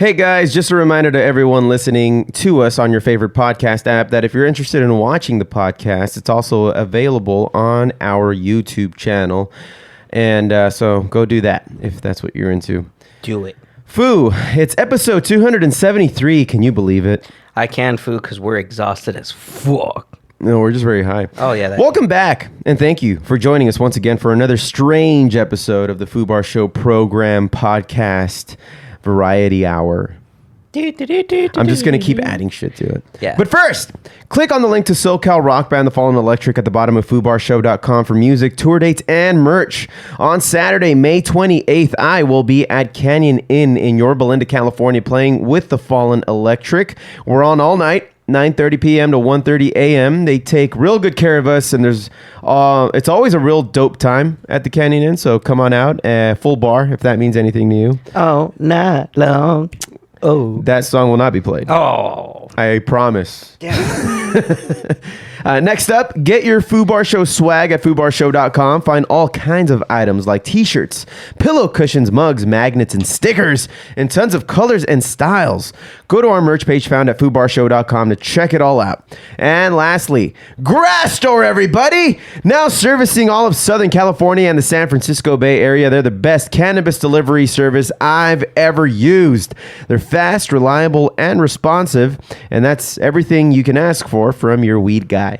Hey guys, just a reminder to everyone listening to us on your favorite podcast app that if you're interested in watching the podcast, it's also available on our YouTube channel. And so go do that if that's what you're into. Do it. Foo, it's episode 273. Can you believe it? I can, Foo, because we're exhausted as fuck. No, we're just very high. Oh, yeah. Welcome back, and thank you for joining us once again for another strange episode of the Foobar Show program podcast variety hour. I'm just going to keep adding shit to it. Yeah. But first, click on the link to SoCal rock band The Fallen Electric at the bottom of foobarshow.com for music, tour dates, and merch. On Saturday, May 28th, I will be at Canyon Inn in Yorba Linda, California, playing with The Fallen Electric. We're on all night. 9:30 p.m. to 1:30 a.m. They take real good care of us, and there's it's always a real dope time at the Canyon Inn, so come on out. Full bar, if that means anything to you. All night long. Oh. That song will not be played. Oh. I promise. Damn. Next up, get your Foobar Show swag at foobarshow.com. Find all kinds of items like t-shirts, pillow cushions, mugs, magnets, and stickers, and tons of colors and styles. Go to our merch page found at foobarshow.com to check it all out. And lastly, Grass Store, everybody! Now servicing all of Southern California and the San Francisco Bay Area. They're the best cannabis delivery service I've ever used. They're fast, reliable, and responsive, and that's everything you can ask for from your weed guy.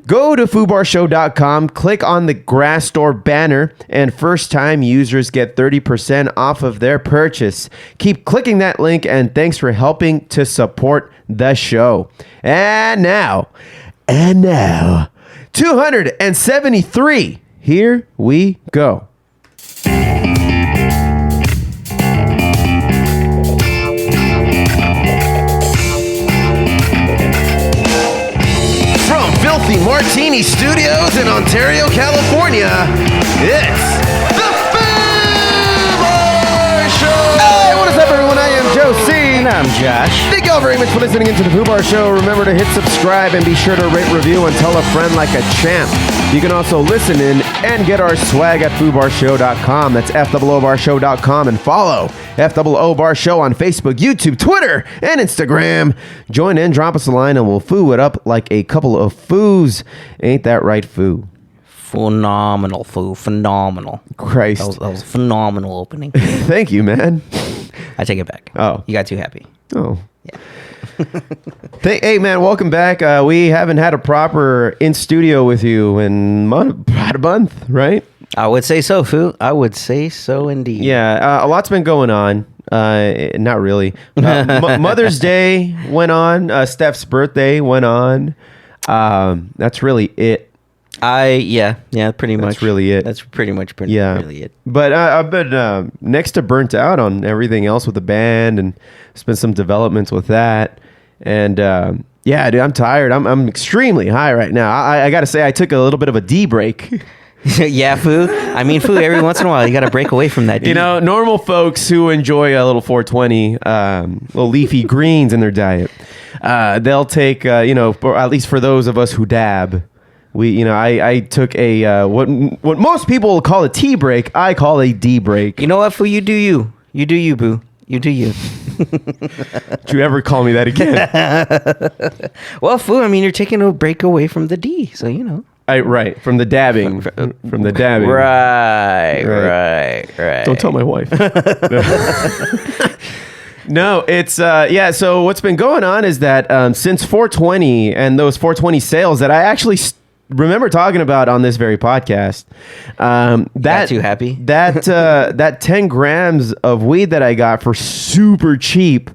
Go to foobarshow.com, click on the Grass Store banner, and first-time users get 30% off of their purchase. Keep clicking that link, and thanks for helping to support the show. And now, 273. Here we go. Filthy Martini Studios in Ontario, California. It's the Foobar Show. Hey, what is up, everyone? I am Joe C. And I'm Josh. Thank y'all very much for listening into the Foobar Show. Remember to hit subscribe and be sure to rate, review, and tell a friend like a champ. You can also listen in and get our swag at foobarshow.com. That's FOObarshow.com, and follow FOO Bar Show on Facebook, YouTube, Twitter, and Instagram. Join in, drop us a line, and we'll foo it up like a couple of foos. Ain't that right, Foo? Phenomenal, Foo. Phenomenal. Christ. That was a phenomenal opening. Thank you, man. I take it back. Oh. You got too happy. Oh. Yeah. Hey, man, welcome back. We haven't had a proper in-studio with you in about a month, right? I would say so, Foo. I would say so indeed. Yeah, a lot's been going on. Not really. Mother's Day went on. Steph's birthday went on. That's really it. Yeah, pretty much. That's really it. That's pretty much really it. But I've been next to burnt out on everything else with the band, and there's been some developments with that. And yeah, dude, I'm tired. I'm extremely high right now. I got to say, I took a little bit of a D break. Yeah, Foo. I mean, Foo, every once in a while, you got to break away from that D. You know, normal folks who enjoy a little 420, little leafy greens in their diet, they'll take, or at least for those of us who dab, I took a what most people call a tea break. I call a D break. You know what, Foo? You do you. You do you, boo. You do you. Don't you ever call me that again? Well, Foo, I mean, you're taking a break away from the D, so you know. Right, from the dabbing. From the dabbing. Right. Don't tell my wife. No, it's, so what's been going on is that since 420 and those 420 sales that I actually remember talking about on this very podcast, Got too happy? that 10 grams of weed that I got for super cheap,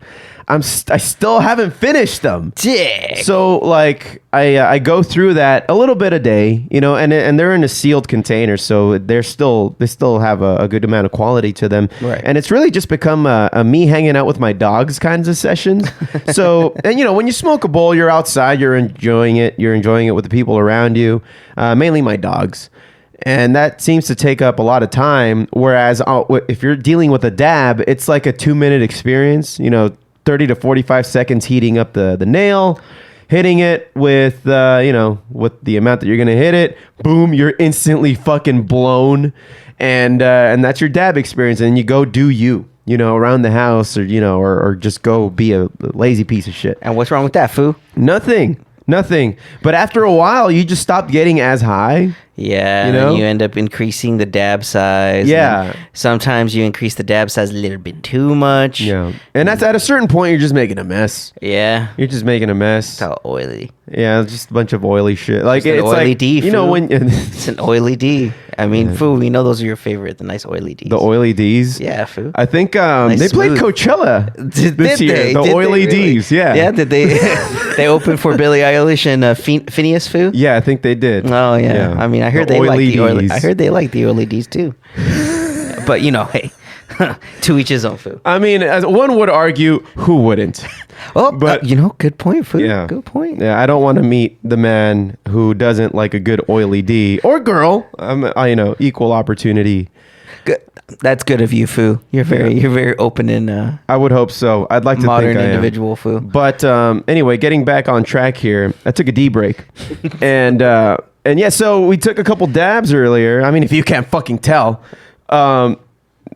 I still haven't finished them. Dick. So like I go through that a little bit a day, and they're in a sealed container, so they still have a good amount of quality to them. Right. And it's really just become a me hanging out with my dogs kinds of sessions. So, and when you smoke a bowl, you're outside, you're enjoying it with the people around you, mainly my dogs. And that seems to take up a lot of time. Whereas if you're dealing with a dab, it's like a 2-minute experience, 30 to 45 seconds heating up the nail, hitting it with, with the amount that you're going to hit it. Boom, you're instantly fucking blown. And that's your dab experience. And you go do you. around the house or just go be a lazy piece of shit. And what's wrong with that, Foo? Nothing. But after a while, you just stop getting as high. Yeah, and you end up increasing the dab size. Yeah. Sometimes you increase the dab size a little bit too much. Yeah. And that's at a certain point, you're just making a mess. Yeah. You're just making a mess. It's all oily. Yeah, it's just a bunch of oily shit. Like It's an it's oily like D, when It's an oily D. I mean, Foo, we know those are your favorite, the nice oily Ds. the oily D's. Yeah, Foo. I think Nice they played smooth. Coachella Did this year. they? The Did oily they really? D's. Yeah. Yeah, did they? They opened for Billie Eilish and Phineas, Foo? Yeah, I think they did. Oh, yeah. I mean, I heard The they like oily the oily. Ds. I heard they like the oily Ds too. But hey, to each his own, Foo. I mean, as one would argue, who wouldn't? Oh, But- good point, Foo. Yeah. Good point. Yeah, I don't want to meet the man who doesn't like a good oily D or girl. Equal opportunity. Good. That's good of you, Foo. You're very open and I would hope so. I'd like to modern think I am. individual, Foo. But anyway, getting back on track here, I took a D break, and yeah, so we took a couple dabs earlier. I mean, if you can't fucking tell,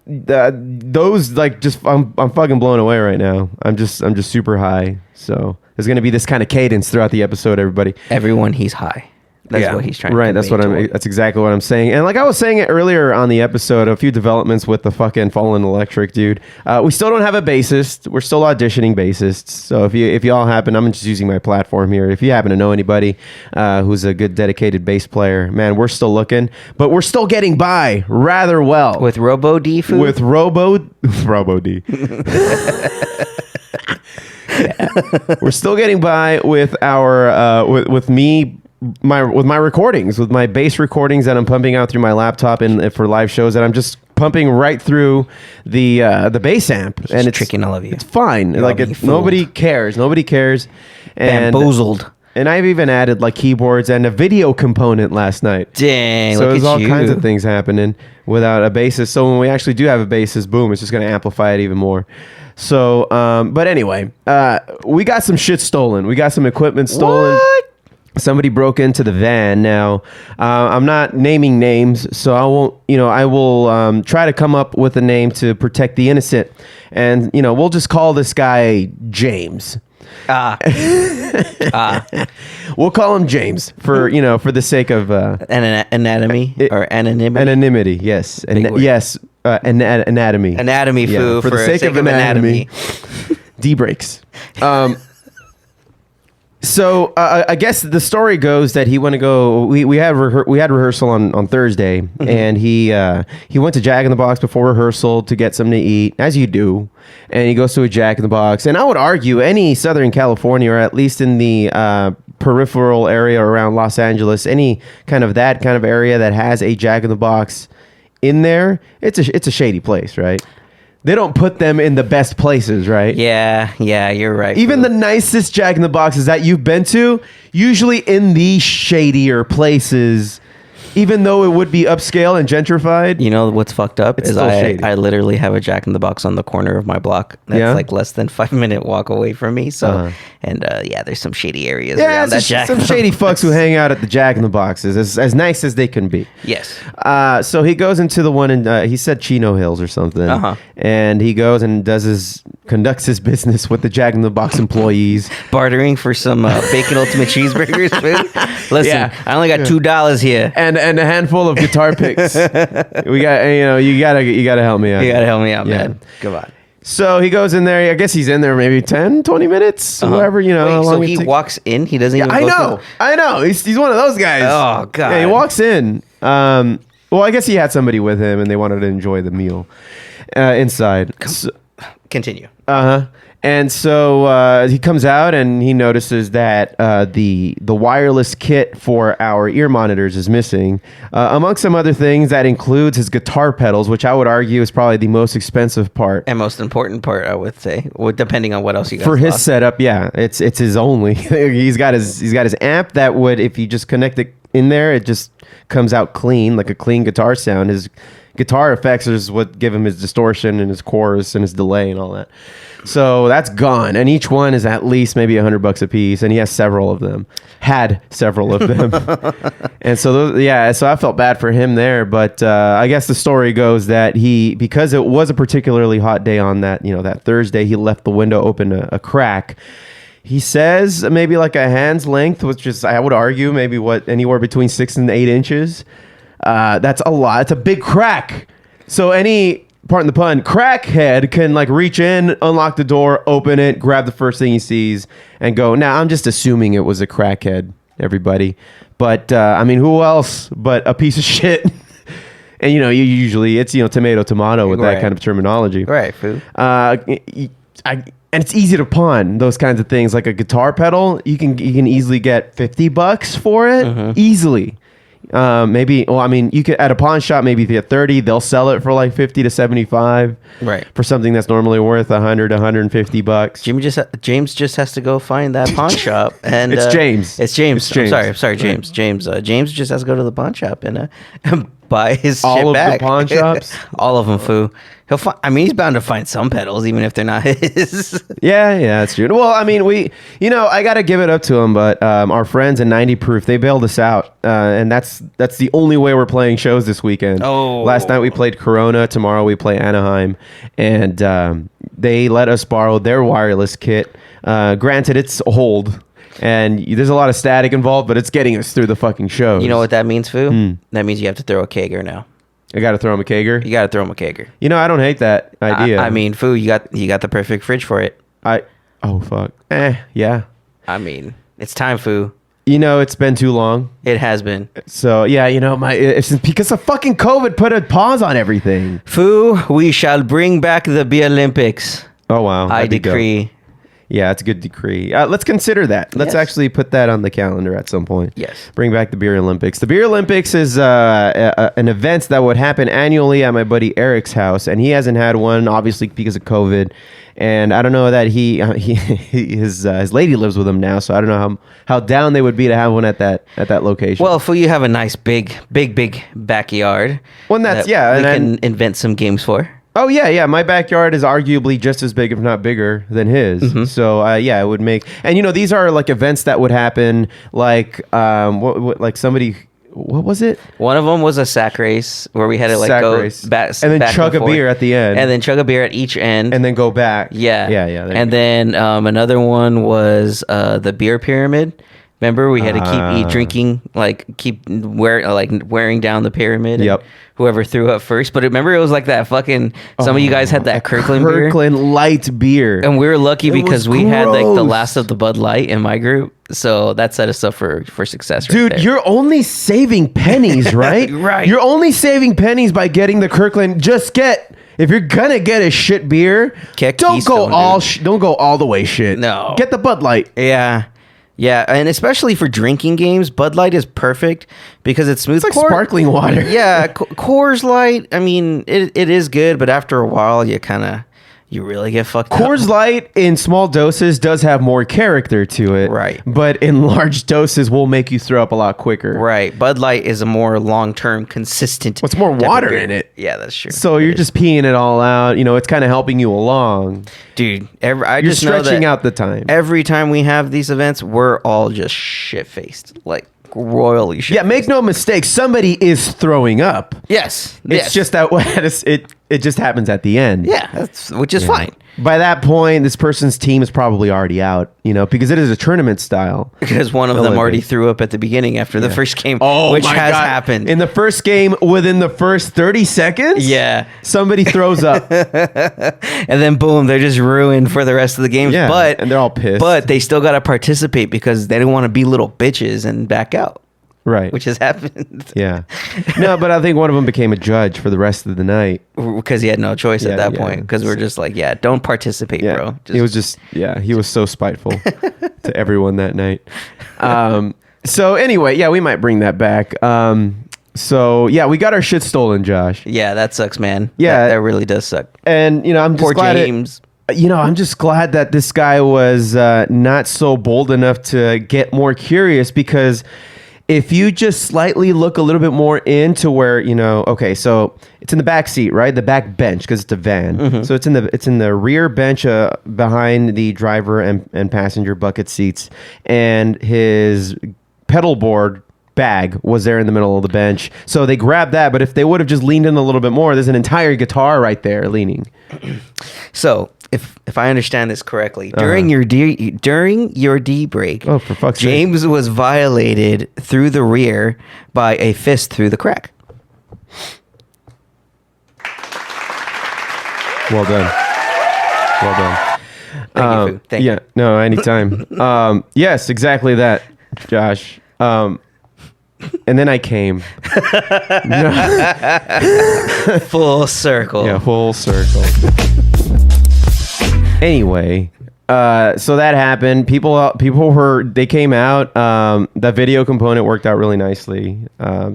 those like just I'm fucking blown away right now. I'm just super high. So there's gonna be this kind of cadence throughout the episode, everybody. Everyone, he's high. That's what he's trying. Right, to that's what convey to that's exactly what I'm saying. And like I was saying it earlier on the episode, a few developments with the fucking Fallen Electric dude. We still don't have a bassist. We're still auditioning bassists. So if y'all happen, I'm just using my platform here. If you happen to know anybody who's a good dedicated bass player, man, we're still looking, but we're still getting by rather well with Robo D, Foo. with Robo D. We're still getting by with our with my recordings, with my bass recordings that I'm pumping out through my laptop and for live shows that I'm just pumping right through the bass amp, and it's tricking all of you. It's fine. You're all being fooled. Nobody cares. And Bamboozled. And I've even added like keyboards and a video component last night. Dang, So look there's at all you. kinds of things happening without a bassist. So when we actually do have a bassist, boom, it's just going to amplify it even more. So, but anyway, we got some shit stolen. We got some equipment stolen. What? Somebody broke into the van. Now, I'm not naming names, so I won't. I will try to come up with a name to protect the innocent, and we'll just call this guy James. We'll call him James for the sake of Anatomy or anonymity. anonymity. Yes, yes, anatomy. Anatomy, Yeah, Foo. for the sake of anatomy. D breaks. So I guess the story goes that he went to go. We had rehearsal on Thursday, and he went to Jack in the Box before rehearsal to get something to eat, as you do. And he goes to a Jack in the Box, and I would argue any Southern California, or at least in the peripheral area around Los Angeles, any kind of area that has a Jack in the Box in there, it's a shady place, right? They don't put them in the best places, right? Yeah, you're right. Even the nicest Jack in the Boxes that you've been to, usually in the shadier places, even though it would be upscale and gentrified. You know what's fucked up It's is still shady. I literally have a Jack in the Box on the corner of my block. That's like less than 5-minute walk away from me. So, and there's some shady areas around that Jack. Some shady fucks who hang out at the Jack in the Boxes, as nice as they can be. Yes. So he goes into the one in he said Chino Hills or something, and he goes and conducts his business with the Jack in the Box employees, Bartering for some bacon ultimate cheeseburgers. Food. Listen, Yeah. I only got $2 here. and a handful of guitar picks. We got you gotta help me out. You gotta help me out, Yeah. man. Come on. So he goes in there. I guess he's in there maybe 10, 20 minutes, whatever, Wait, how long so it he takes. walks in. He doesn't even. I go know. through- I know. He's one of those guys. Oh, God. Yeah, he walks in. Well, I guess he had somebody with him, and they wanted to enjoy the meal inside. Continue. And so he comes out and he notices that the wireless kit for our ear monitors is missing. Among some other things, that includes his guitar pedals, which I would argue is probably the most expensive part. And most important part, I would say, depending on what else you guys For his lost. setup, yeah, it's his only. he's got his amp that would, if you just connect it in there, it just comes out clean, like a clean guitar sound. His guitar effects is what give him his distortion and his chorus and his delay and all that. So that's gone, and each one is at least maybe $100 a piece, and he has several of them. Had several of them, and so so I felt bad for him there. But I guess the story goes that because it was a particularly hot day on that that Thursday, he left the window open a crack. He says maybe like a hand's length, which is I would argue maybe anywhere between 6 and 8 inches. That's a lot. It's a big crack. So pardon the pun, crackhead can like reach in, unlock the door, open it, grab the first thing he sees, and go. Now, I'm just assuming it was a crackhead, everybody. But, I mean, who else but a piece of shit? And, you usually, it's, tomato with that kind of terminology. Right, Foo. And it's easy to pawn those kinds of things. Like a guitar pedal, you can easily get $50 for it. Easily. Maybe, well, I mean, you could at a pawn shop, maybe if you get 30, they'll sell it for like 50 to 75. Right. For something that's normally worth 100 to 150 bucks. James just has to go find that pawn shop, and It's James. I'm sorry, James. James just has to go to the pawn shop and buy his all shit of back. the pawn shops. All of them, Foo. He'll find. I mean, he's bound to find some pedals, even if they're not his. Yeah, that's true. Well, I mean, I got to give it up to him, but our friends in 90 Proof, they bailed us out, and that's the only way we're playing shows this weekend. Oh. Last night we played Corona. Tomorrow we play Anaheim, and they let us borrow their wireless kit. Granted, it's old. And there's a lot of static involved, but it's getting us through the fucking shows. You know what that means, Foo? That means you have to throw a kegger now. I got to throw him a kegger? You got to throw him a kegger. I don't hate that idea. I mean, Foo, you got the perfect fridge for it. Oh, fuck. Yeah. I mean, it's time, Foo. It's been too long. It has been. So, yeah, it's because of fucking COVID put a pause on everything. Foo, we shall bring back the Beer Olympics. Oh, wow. I decree. Yeah, it's a good decree. Let's consider that. Let's actually put that on the calendar at some point. Yes. Bring back the Beer Olympics. The Beer Olympics is an event that would happen annually at my buddy Eric's house, and he hasn't had one, obviously, because of COVID. And I don't know that his lady lives with him now, so I don't know how down they would be to have one at that location. Well, Foo, you have a nice big backyard. Well, that's we can invent some games for. Oh, yeah. My backyard is arguably just as big, if not bigger, than his. Mm-hmm. So, it would make... And, these are, like, events that would happen, like, like somebody... What was it? One of them was a sack race where we had to, like, go back and then chug a beer at the end. And then chug a beer at each end. And then go back. Yeah. And then another one was the beer pyramid. Remember, we had to keep wearing down the pyramid. Yep. Whoever threw up first. But remember, it was like that fucking... Some of you guys had that Kirkland beer. Kirkland light beer. And we were lucky because we had like the last of the Bud Light in my group. So that set us up for success. Dude, you're only saving pennies, right? Right. You're only saving pennies by getting the Kirkland. If you're gonna get a shit beer, don't go all the way shit. No. Get the Bud Light. Yeah, and especially for drinking games, Bud Light is perfect because it's smooth. It's like sparkling water. Yeah, Coors Light, I mean, it is good, but after a while, you really get fucked up. Coors Light in small doses does have more character to it. Right. But in large doses will make you throw up a lot quicker. Right. Bud Light is a more long-term, consistent... What's more water in it? Yeah, that's true. So you're just peeing it all out. It's kind of helping you along. Dude, you're stretching out the time. Every time we have these events, we're all just shit-faced. Like, royally shit. Yeah, make no mistake. Somebody is throwing up. Yes. It's just that it just happens at the end. Yeah, which is fine. By that point, this person's team is probably already out, because it is a tournament style. Because one of them already threw up at the beginning after the first game, which has happened. In the first game, within the first 30 seconds, somebody throws up. And then boom, they're just ruined for the rest of the games. Yeah, and they're all pissed. But they still got to participate because they don't want to be little bitches and back out. Right. Which has happened. Yeah. No, but I think one of them became a judge for the rest of the night. Because he had no choice at that point. Because we're just like, don't participate, bro. He was so spiteful to everyone that night. So anyway, we might bring that back. So we got our shit stolen, Josh. Yeah, that sucks, man. Yeah. That really does suck. And, I'm just glad James. I'm just glad that this guy was not so bold enough to get more curious, because if you just slightly look a little bit more into where, okay, so it's in the back seat, right? The back bench, because it's a van. So it's in the rear bench behind the driver and passenger bucket seats, and his pedal board bag was there in the middle of the bench. So they grabbed that, but if they would have just leaned in a little bit more, there's an entire guitar right there leaning. So if I understand this correctly, during your D break, oh, for fuck's sake, James was violated through the rear by a fist through the crack. Well done. Thank you. Thank you. No, anytime. Yes, exactly that, Josh. And then I came. Full circle. Yeah, full circle. Anyway, so that happened. They came out. The video component worked out really nicely.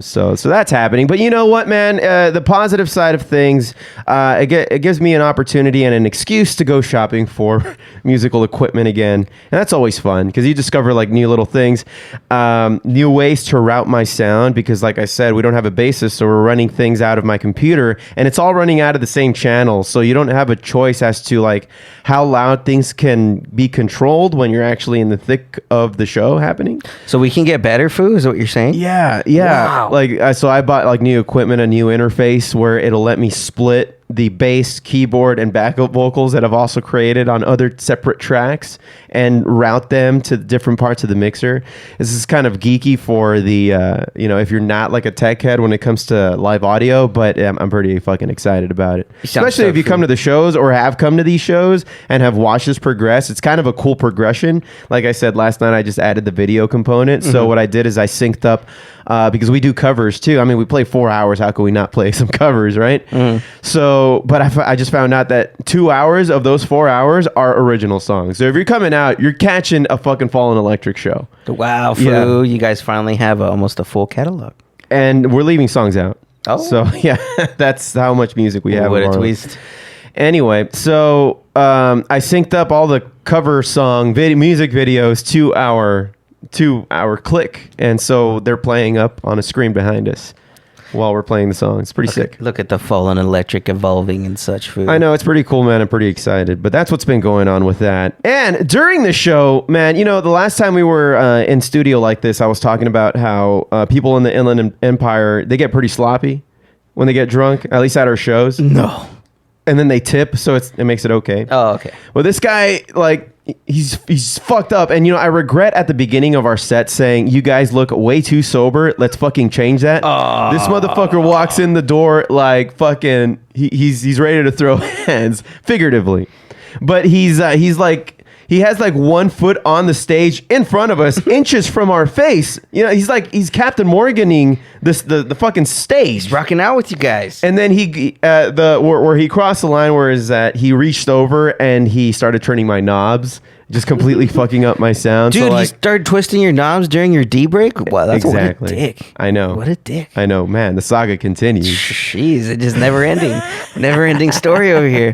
So that's happening. But you know what, man? The positive side of things, it gives me an opportunity and an excuse to go shopping for musical equipment again. And that's always fun because you discover like new little things, new ways to route my sound. Because like I said, we don't have a bassist, so we're running things out of my computer, and it's all running out of the same channel. So you don't have a choice as to like how loud things can be controlled when you're actually in the thick of the show happening. So we can get better, Foo, is what you're saying? Yeah. Wow. Like, so I bought like new equipment, a new interface where it'll let me split the bass, keyboard, and backup vocals that I've also created on other separate tracks and route them to different parts of the mixer. This is kind of geeky for the, if you're not like a tech head when it comes to live audio, but I'm pretty fucking excited about it. Especially if you come to the shows or have come to these shows and have watched this progress. It's kind of a cool progression. Like I said, last night I just added the video component. So what I did is I synced up, because we do covers too. I mean, we play 4 hours. How can we not play some covers, right? So, but I just found out that 2 hours of those 4 hours are original songs. So if you're coming out, you're catching a fucking Fallen Electric show. Wow, Foo, Yeah. you guys finally have almost a full catalog. And we're leaving songs out. Oh. So yeah, that's how much music we have. What a twist. Anyway, so I synced up all the cover song music videos to our click, and so they're playing up on a screen behind us while we're playing the song. It's pretty sick. Look at the Fallen Electric evolving and such, Foo. I know, it's pretty cool, man. I'm pretty excited, but that's what's been going on with that. And during the show, man, the last time we were in studio like this, I was talking about how people in the Inland Empire, they get pretty sloppy when they get drunk, at least at our shows. No. And then they tip, so it makes it okay. Oh, okay. Well, this guy, like, he's fucked up. And, I regret at the beginning of our set saying, you guys look way too sober. Let's fucking change that. This motherfucker walks in the door like fucking, he's ready to throw hands, figuratively. But he's like, he has like 1 foot on the stage in front of us, inches from our face. He's Captain Morganing the fucking stage. He's rocking out with you guys. And then where he crossed the line, where is that he reached over and he started turning my knobs, just completely fucking up my sound. Dude, so, like, he started twisting your knobs during your D break? Wow, that's exactly. What a dick. I know. What a dick. I know, man. The saga continues. Jeez, it just never ending. Never ending story over here.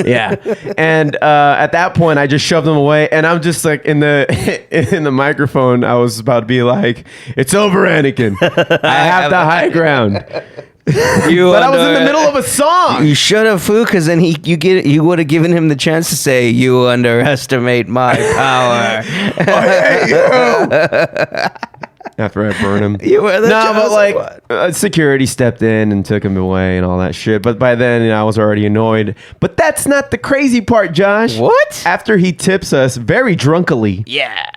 Yeah. And at that point, I just shoved him away, and I'm just like in the microphone. I was about to be like, "It's over, Anakin. I have the high ground." But I was in the middle of a song. You should have, Foo, because then you would have given him the chance to say, "You underestimate my power." After I burn him. You were the but like security stepped in and took him away and all that shit. But by then, I was already annoyed. But that's not the crazy part, Josh. What? After he tips us very drunkily. Yeah.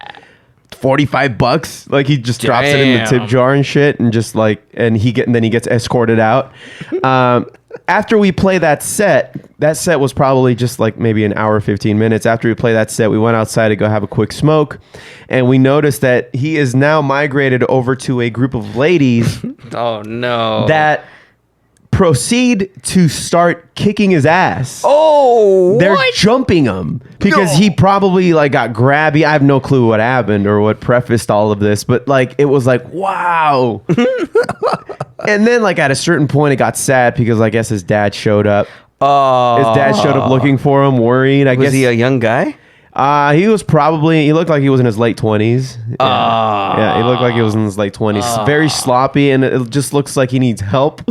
$45, like he just drops it in the tip jar and shit, and just like, and then he gets escorted out. After we play that set was probably just like maybe an hour, 15 minutes. After we play that set, we went outside to go have a quick smoke, and we noticed that he is now migrated over to a group of ladies. Oh no! That proceed to start kicking his ass. Oh, they're jumping him because he probably like got grabby. I have no clue what happened or what prefaced all of this, but like it was like, wow. And then like at a certain point it got sad because I guess his dad showed up. His dad showed up looking for him, worried. Was he a young guy? He looked like he was in his late 20s. Yeah, he looked like he was in his late 20s. Very sloppy, and it just looks like he needs help.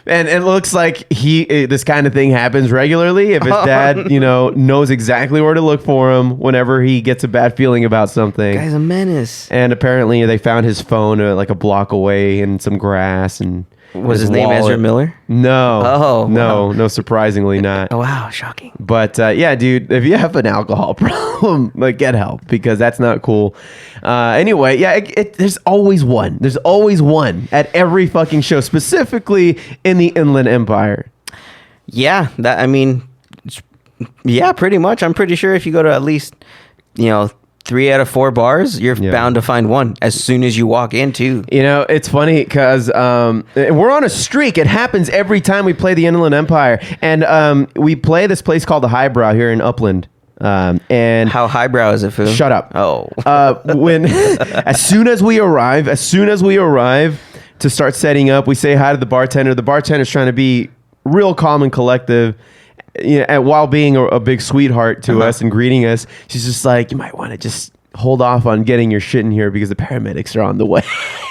And it looks like this kind of thing happens regularly. If his dad, knows exactly where to look for him whenever he gets a bad feeling about something. Guy's a menace. And apparently they found his phone like a block away in some grass. And was his name Ezra Miller? No. Oh, no, surprisringly not. Oh, wow, shocking. But yeah, dude, if you have an alcohol problem, like, get help, because that's not cool. Anyway, yeah, there's always one. There's always one at every fucking show, specifically in the Inland Empire. Yeah, pretty much. I'm pretty sure if you go to at least, 3 out of 4 bars, you're bound to find one as soon as you walk in, too. It's funny because we're on a streak. It happens every time we play the Inland Empire. And we play this place called the Highbrow here in Upland. And how highbrow is it, Foo? Shut up. Oh. As soon as we arrive to start setting up, we say hi to the bartender. The bartender's trying to be real calm and collective. While being a big sweetheart to us and greeting us. She's just like, you might want to just hold off on getting your shit in here because the paramedics are on the way.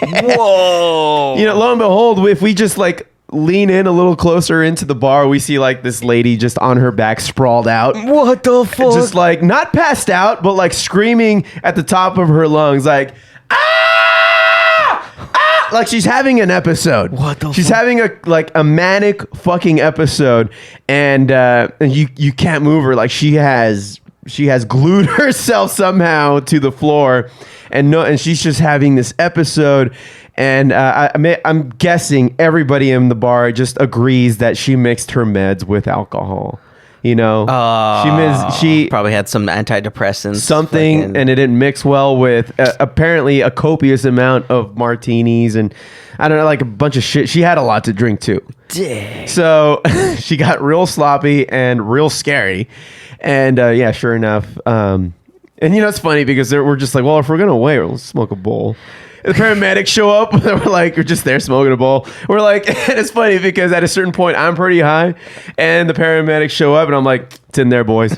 Whoa. Lo and behold, if we just like lean in a little closer into the bar, we see like this lady just on her back sprawled out. What the fuck? Just like not passed out, but like screaming at the top of her lungs, like, like she's having an episode. What the She's fuck? having a manic fucking episode, and you can't move her. Like she has glued herself somehow to the floor, and she's just having this episode. And I'm guessing everybody in the bar just agrees that she mixed her meds with alcohol. She probably had some antidepressants, something, and it didn't mix well with apparently a copious amount of martinis and I don't know, like a bunch of shit. She had a lot to drink too. Dang. So she got real sloppy and real scary. And yeah, sure enough. And it's funny because we're just like, well, if we're gonna wait, let's smoke a bowl. The paramedics show up. We're just there smoking a bowl. We're like, and it's funny because at a certain point I'm pretty high, and the paramedics show up, and I'm like, it's in there, boys.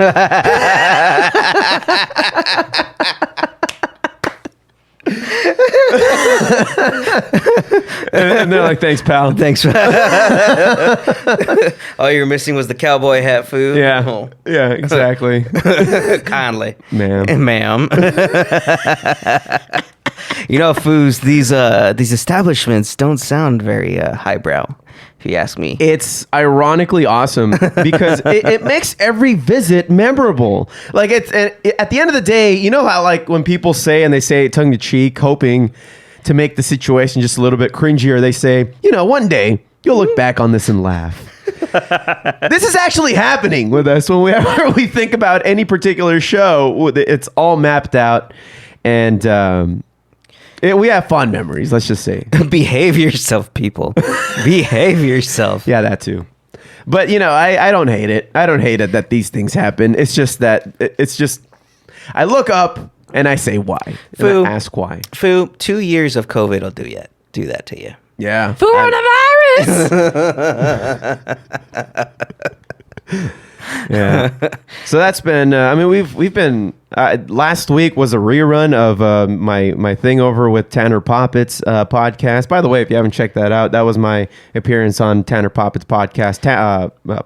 And they're like, thanks, pal. Thanks. All you're missing was the cowboy hat, Foo. Yeah. Oh. Yeah, exactly. Kindly. Ma'am. Foos, these establishments don't sound very highbrow, if you ask me. It's ironically awesome because it makes every visit memorable. Like at the end of the day, you know how like when people say, and they say it tongue in cheek, hoping to make the situation just a little bit cringier, they say, one day you'll look back on this and laugh. This is actually happening with us whenever we think about any particular show. It's all mapped out, and we have fond memories, let's just say. Behave yourself, people. Behave yourself. Yeah, that too. But, I don't hate it. I don't hate it that these things happen. It's just that, I look up and I say why. Foo, and I ask why. Foo, 2 years of COVID will do that to you. Yeah. Coronavirus! Yeah. So that's been, we've been, last week was a rerun of my thing over with Tanner Poppett's podcast. By the way, if you haven't checked that out, that was my appearance on Tanner Poppett's podcast,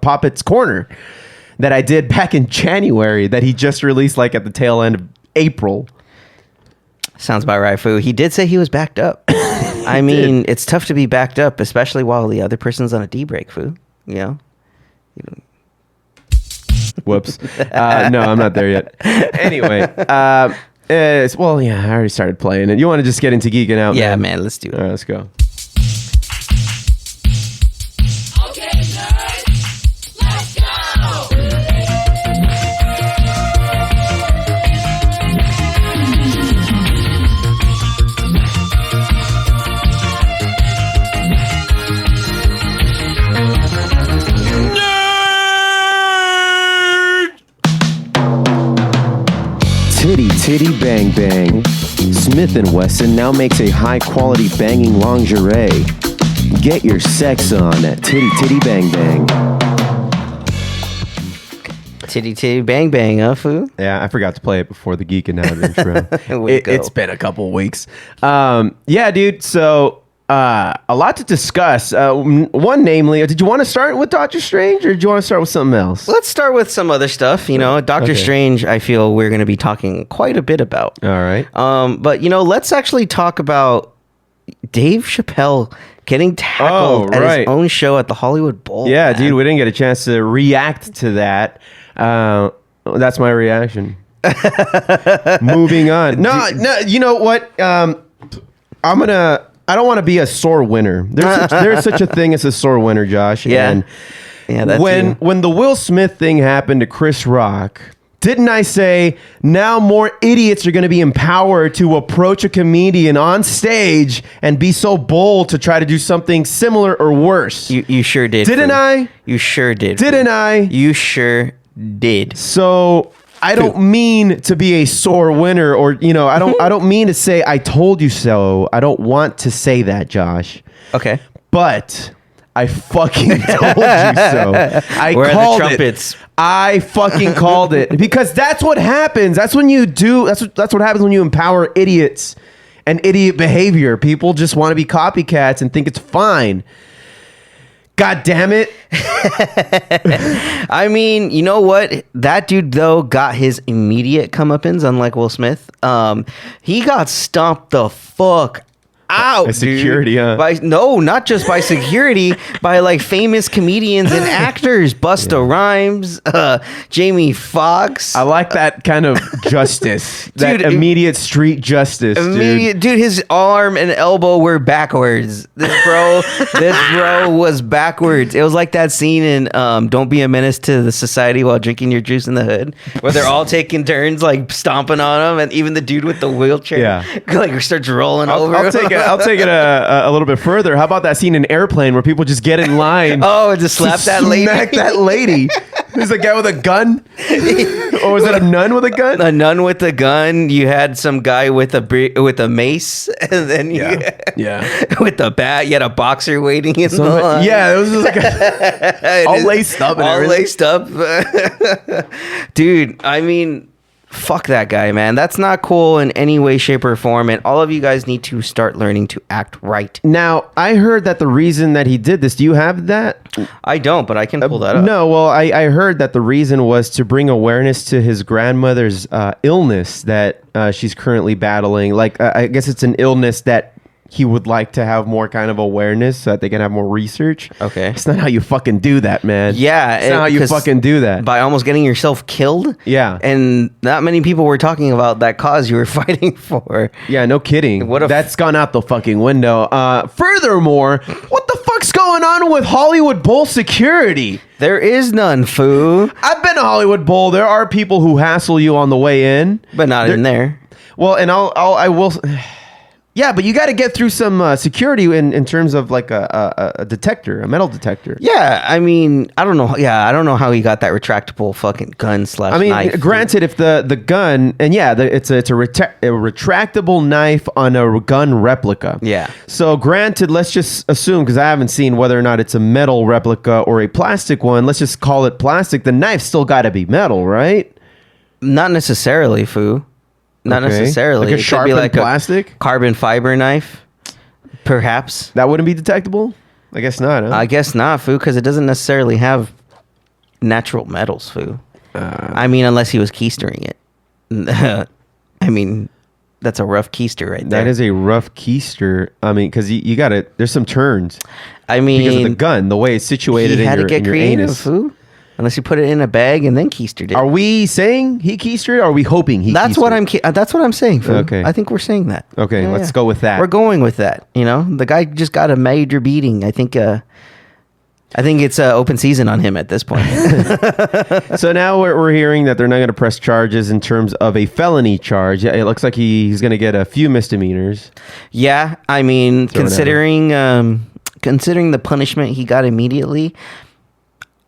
Poppett's Corner, that I did back in January, that he just released like at the tail end of April. Sounds about right, Foo. He did say he was backed up. I mean, it's tough to be backed up, especially while the other person's on a D-break, Foo. Whoops. No, I'm not there yet. Anyway, I already started playing it. You want to just get into Geeking Out? Yeah, man, let's do it. All right, let's go. Okay, nerds, let's go! Titty bang bang. Smith & Wesson now makes a high-quality banging lingerie. Get your sex on at Titty Bang Bang. Chitty Chitty Bang Bang, huh, Foo? Yeah, I forgot to play it before the Geeking Out intro. Way to go. It's been a couple weeks. Yeah, dude. So a lot to discuss. One, namely, did you want to start with Doctor Strange, or did you want to start with something else? Let's start with some other stuff. Doctor Strange, I feel we're going to be talking quite a bit about. All right. But, let's actually talk about Dave Chappelle getting tackled at his own show at the Hollywood Bowl. Yeah, man. dude, we didn't get a chance to react to that. That's my reaction. Moving on. No, you know what? I don't want to be a sore winner. There's such a thing as a sore winner, Josh. Yeah. And that's when the Will Smith thing happened to Chris Rock, didn't I say now more idiots are going to be empowered to approach a comedian on stage and be so bold to try to do something similar or worse? You sure did. Didn't I? You sure did. Didn't I? You sure did. So I don't mean to be a sore winner, or I don't mean to say I told you so. I don't want to say that, Josh. Okay. But I fucking told you so. Where are the trumpets? I fucking called it, because that's what happens. That's when you do. That's what happens when you empower idiots and idiot behavior. People just want to be copycats and think it's fine. God damn it. I mean, you know what? That dude, though, got his immediate comeuppance, unlike Will Smith. He got stomped the fuck out, By security, dude. huh? No, not just by security, by like famous comedians and actors. Busta Rhymes, Jamie Foxx. I like that kind of justice. That Dude, immediate street justice, dude. Dude, his arm and elbow were backwards. This bro was backwards. It was like that scene in Don't Be a Menace to the Society while drinking your juice in the hood, where they're all taking turns like stomping on him, and even the dude with the wheelchair like starts rolling over. I'll take it a little bit further. How about that scene in Airplane where people just get in line? Oh, and just slap that lady. Smack that lady. There's a guy with a gun, or was it a nun with a gun? A nun with a gun. You had some guy with a mace, and then with a bat. You had a boxer waiting in the line. Yeah, it was just like all laced up. And all everything. laced up, dude. I mean, fuck that guy, man. That's not cool in any way, shape, or form. And all of you guys need to start learning to act right. Now, I heard that the reason that he did this, do you have that? I don't, but I can pull that up. No, well, I heard that the reason was to bring awareness to his grandmother's illness that she's currently battling. Like, I guess it's an illness that he would like to have more kind of awareness so that they can have more research. Okay. It's not how you fucking do that, man. Yeah. It's not how you fucking do that. By almost getting yourself killed. Yeah. And not many people were talking about that cause you were fighting for. Yeah, no kidding. That's gone out the fucking window. Furthermore, what the fuck's going on with Hollywood Bowl security? There is none, Foo. I've been to Hollywood Bowl. There are people who hassle you on the way in. But not in there. Well, and I will... Yeah, but you got to get through some security in terms of like a detector, a metal detector. Yeah, I mean, I don't know. Yeah, I don't know how he got that retractable fucking gun / I mean, knife. granted, if the gun, and it's a retractable knife on a gun replica. Yeah. So granted, let's just assume, because I haven't seen whether or not it's a metal replica or a plastic one. Let's just call it plastic. The knife's still got to be metal, right? Not necessarily, Foo. Not necessarily. Like a sharpened plastic? A carbon fiber knife, perhaps. That wouldn't be detectable? I guess not, huh? I guess not, Foo, because it doesn't necessarily have natural metals, Foo. I mean, unless he was keystering it. I mean, that's a rough keister right there. That is a rough keister. I mean, because you got to... There's some turns. I mean... Because of the gun, the way it's situated in your anus. Foo. Unless you put it in a bag and then keistered it. Are we saying he keistered it, or are we hoping he That's keistered? that's what I'm saying, Foo. Okay. I think we're saying that. Okay, Yeah, let's yeah. go with that. We're going with that. The guy just got a major beating. I think it's open season on him at this point. So now we're hearing that they're not going to press charges in terms of a felony charge. Yeah, it looks like he's going to get a few misdemeanors. Yeah, I mean, considering the punishment he got immediately,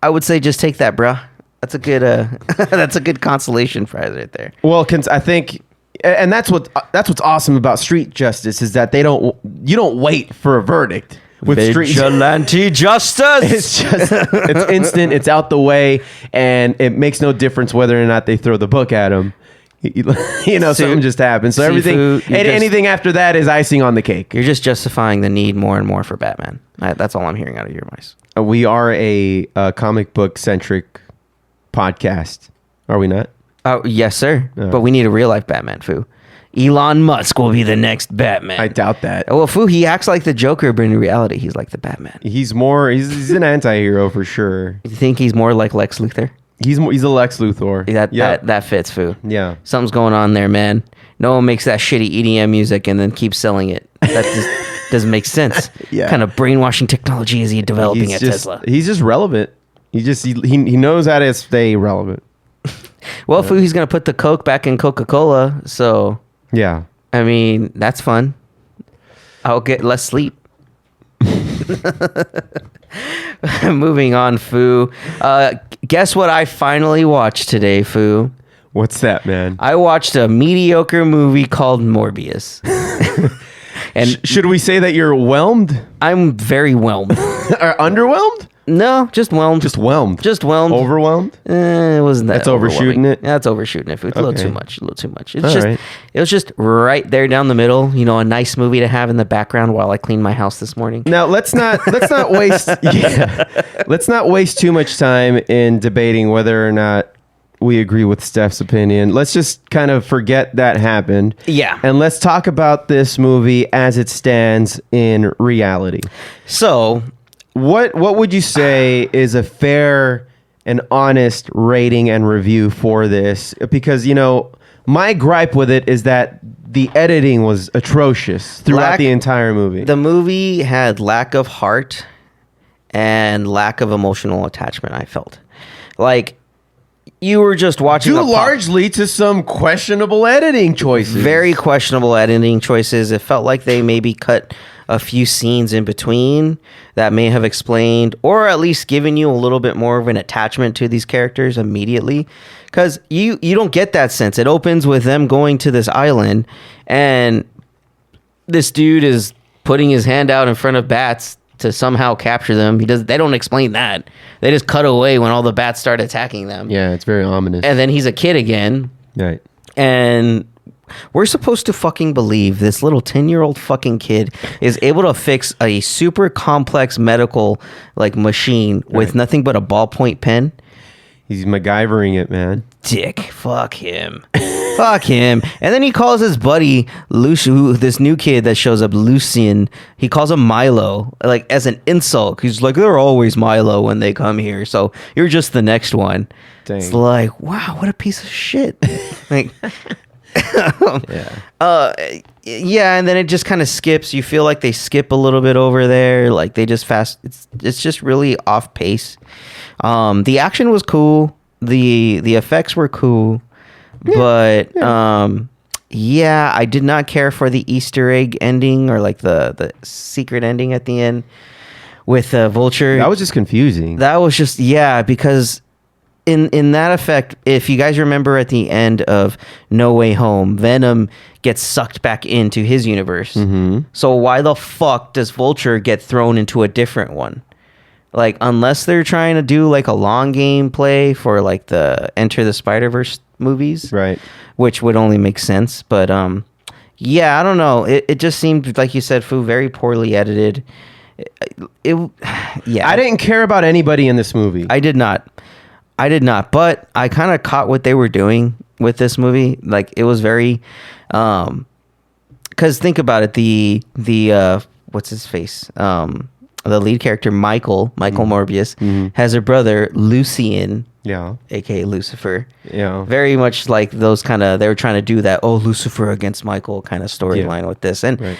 I would say just take that, bruh. That's a good that's a good consolation prize right there. Well, I think, and that's what's awesome about street justice is that you don't wait for a verdict. with vigilante justice. It's instant. It's out the way, and it makes no difference whether or not they throw the book at him. Something just happens. So anything after that is icing on the cake. You're just justifying the need more and more for Batman. That's all I'm hearing out of your voice. We are a comic book centric podcast, are we not? Oh, yes, sir. But we need a real life Batman, Foo. Elon Musk will be the next Batman. I doubt that. Well, Foo, he acts like the Joker, but in reality, he's like the Batman. He's an anti-hero for sure. You think he's more like Lex Luthor? He's a Lex Luthor. That fits, Foo. Yeah. Something's going on there, man. No one makes that shitty EDM music and then keeps selling it. That just doesn't make sense. Yeah. What kind of brainwashing technology is he developing at Tesla? He's just relevant. He knows how to stay relevant. Well, Foo, he's going to put the Coke back in Coca-Cola, so... Yeah. I mean, that's fun. I'll get less sleep. Moving on, Foo. Guess what I finally watched today, Foo? What's that, man? I watched a mediocre movie called Morbius. And should we say that you're whelmed? I'm very whelmed. Or underwhelmed? No, just whelmed. Just whelmed. Just whelmed. Overwhelmed? It wasn't that. That's overshooting it? Yeah, that's overshooting it. It's a little Okay. too much. A little too much. Right. It was just right there down the middle. A nice movie to have in the background while I clean my house this morning. Now let's not waste let's not waste too much time in debating whether or not we agree with Steph's opinion. Let's just kind of forget that happened. Yeah. And let's talk about this movie as it stands in reality. So, What would you say is a fair and honest rating and review for this? Because, my gripe with it is that the editing was atrocious throughout the entire movie. the movie had lack of heart and lack of emotional attachment, I felt. Like, you were just watching Due largely to some questionable editing choices. very questionable editing choices. It felt like they maybe cut a few scenes in between that may have explained or at least given you a little bit more of an attachment to these characters immediately, because you don't get that sense. It opens with them going to this island and this dude is putting his hand out in front of bats to somehow capture them. They don't explain that. They just cut away when all the bats start attacking them. Yeah, it's very ominous. And then he's a kid again. Right. And we're supposed to fucking believe this little 10-year-old fucking kid is able to fix a super complex medical machine with nothing but a ballpoint pen. He's MacGyvering it, man. Dick. Fuck him. Fuck him. And then he calls his buddy, this new kid that shows up, Lucien, he calls him Milo, as an insult. He's like, they're always Milo when they come here, so you're just the next one. Dang. It's like, wow, what a piece of shit. Yeah, and then it just kind of skips. You feel like they skip a little bit over there. They just fast. It's just really off pace. The action was cool. The effects were cool, but I did not care for the Easter egg ending or the secret ending at the end with Vulture. That was just confusing. That was just because in that effect, if you guys remember at the end of No Way Home, Venom gets sucked back into his universe. Mm-hmm. So why the fuck does Vulture get thrown into a different one? Unless they're trying to do a long game play for the Enter the Spider-Verse movies, Right. which would only make sense. But I don't know. It just seemed, like you said, Foo, very poorly edited. I didn't care about anybody in this movie. I did not, but I kind of caught what they were doing with this movie. It was very, because think about it, the what's his face? The lead character, Michael Morbius, has a brother, Lucien, Yeah. aka Lucifer. Yeah. Very much like those kind of, they were trying to do that, Lucifer against Michael kind of storyline with this. And Right.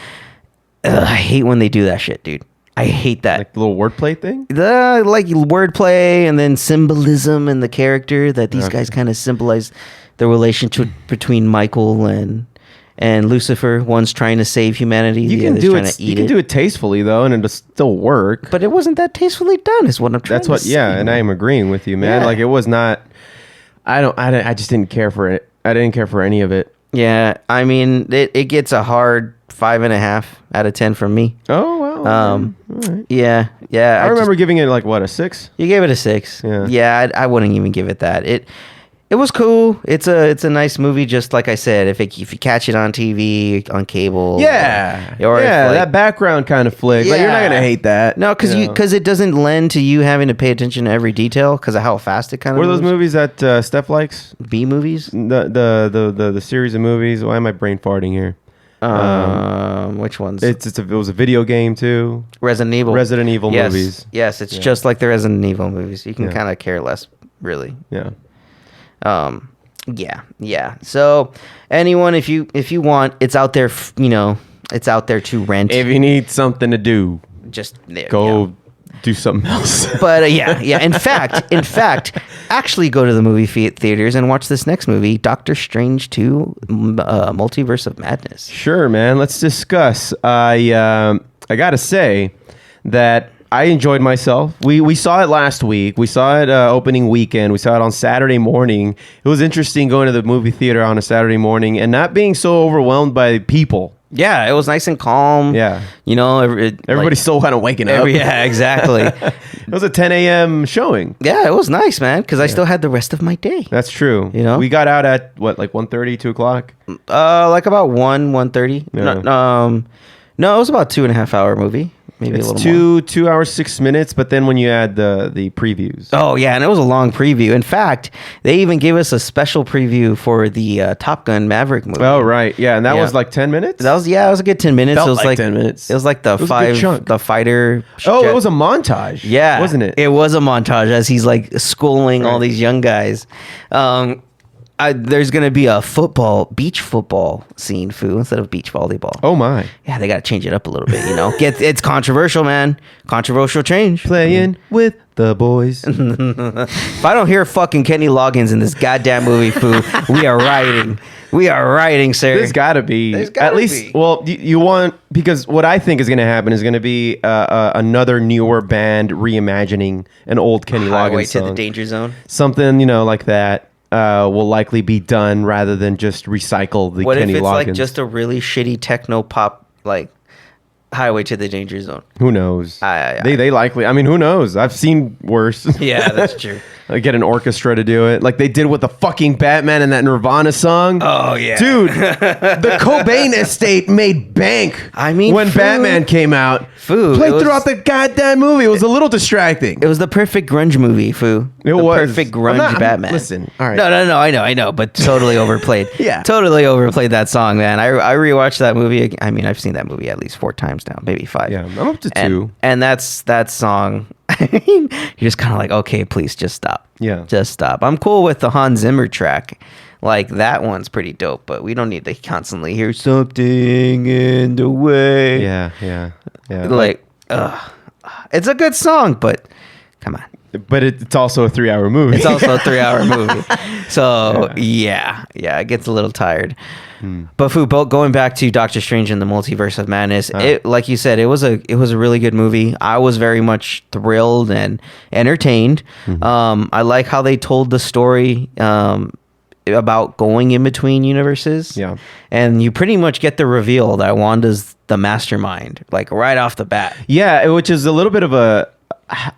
I hate when they do that shit, dude. I hate that. Like the little wordplay thing? The wordplay and then symbolism in the character that these guys kind of symbolize the relationship between Michael and Lucifer. One's trying to save humanity, You the can other's do trying it. to eat You can it. do it tastefully though, and it'll still work. But it wasn't that tastefully done, is what I'm trying to say. And I am agreeing with you, man. Yeah. It was not. I just didn't care for it. I didn't care for any of it. Yeah, I mean, it gets a hard 5.5 out of 10 from me. Oh wow. All right. Yeah. I remember giving it like what, a 6? You gave it a 6. Yeah. I wouldn't even give it that. It was cool. It's a nice movie. Just like I said, if you catch it on TV, on cable, or that background kind of flick. Like, you're not gonna hate that. No, because it doesn't lend to you having to pay attention to every detail because of how fast it kind of. What are those movies that Steph likes? B movies. The series of movies. Why am I brain farting here? Which ones? It was a video game too. Resident Evil movies. Yes, it's just like the Resident Evil movies. You can kind of care less, really. Yeah. Yeah. So anyone, if you want, it's out there. It's out there to rent. If you need something to do, just go do something else. But yeah. In fact, actually go to the movie theaters and watch this next movie, Doctor Strange 2, Multiverse of Madness. Sure, man. Let's discuss. I gotta say that I enjoyed myself. We saw it last week. We saw it opening weekend. We saw it on Saturday morning. It was interesting going to the movie theater on a Saturday morning and not being so overwhelmed by people. Yeah, it was nice and calm. Yeah. Everybody's still kind of waking up. Yeah, exactly. It was a 10 a.m. showing. Yeah, it was nice, man, because I still had the rest of my day. That's true. We got out at, what, like 1:30, 2 o'clock? Like about 1:30. Yeah. No, it was about 2.5 hour movie. Maybe it's a little more. 2 hours, 6 minutes, but then when you add the previews. Oh, yeah, and it was a long preview. In fact, they even gave us a special preview for the Top Gun Maverick movie. Oh, right. Yeah, and that was like 10 minutes? It was a good 10 minutes. Felt it was like 10 minutes. It was like the fighter. Oh, it was a montage. Yeah. Wasn't it? It was a montage as he's like schooling all these young guys. There's going to be a beach football scene, instead of beach volleyball. Oh, my. Yeah, they got to change it up a little bit, It's controversial, man. Controversial change. Playing with the boys. If I don't hear fucking Kenny Loggins in this goddamn movie, Foo, we are rioting. We are rioting, sir. There's got to be. At least, well, you want, because what I think is going to happen is going to be another newer band reimagining an old Kenny Loggins Highway song. to the Danger Zone. Something, like that. Will likely be done rather than just recycle the Kenny Loggins. What if it's like just a really shitty techno pop, like Highway to the Danger Zone? Who knows? They likely. I mean, who knows? I've seen worse. Yeah, that's true. Get an orchestra to do it, like they did with the fucking Batman and that Nirvana song. Oh yeah, dude, the Cobain estate made bank. I mean, when Batman came out, played throughout the goddamn movie. It was a little distracting. It was the perfect grunge movie, Foo. It was perfect grunge Batman. Listen, all right. No, I know, but totally overplayed. Yeah, totally overplayed that song, man. I rewatched that movie. I mean, I've seen that movie at least 4 times now, maybe 5. Yeah, I'm up to 2. And that's that song. You're just kind of like, okay, please just stop. Yeah, just stop. I'm cool with the Hans Zimmer track. Like, that one's pretty dope, but we don't need to constantly hear something in the way. Yeah. Like, it's a good song, but come on. But it's also a 3-hour movie. It's also a 3-hour movie. So, yeah, it gets a little tired. But Foo, going back to Doctor Strange and the Multiverse of Madness, it, like you said, it was a really good movie. I was very much thrilled and entertained. I like how they told the story about going in between universes. Yeah. And you pretty much get the reveal that Wanda's the mastermind, like right off the bat. Yeah, which is a little bit of a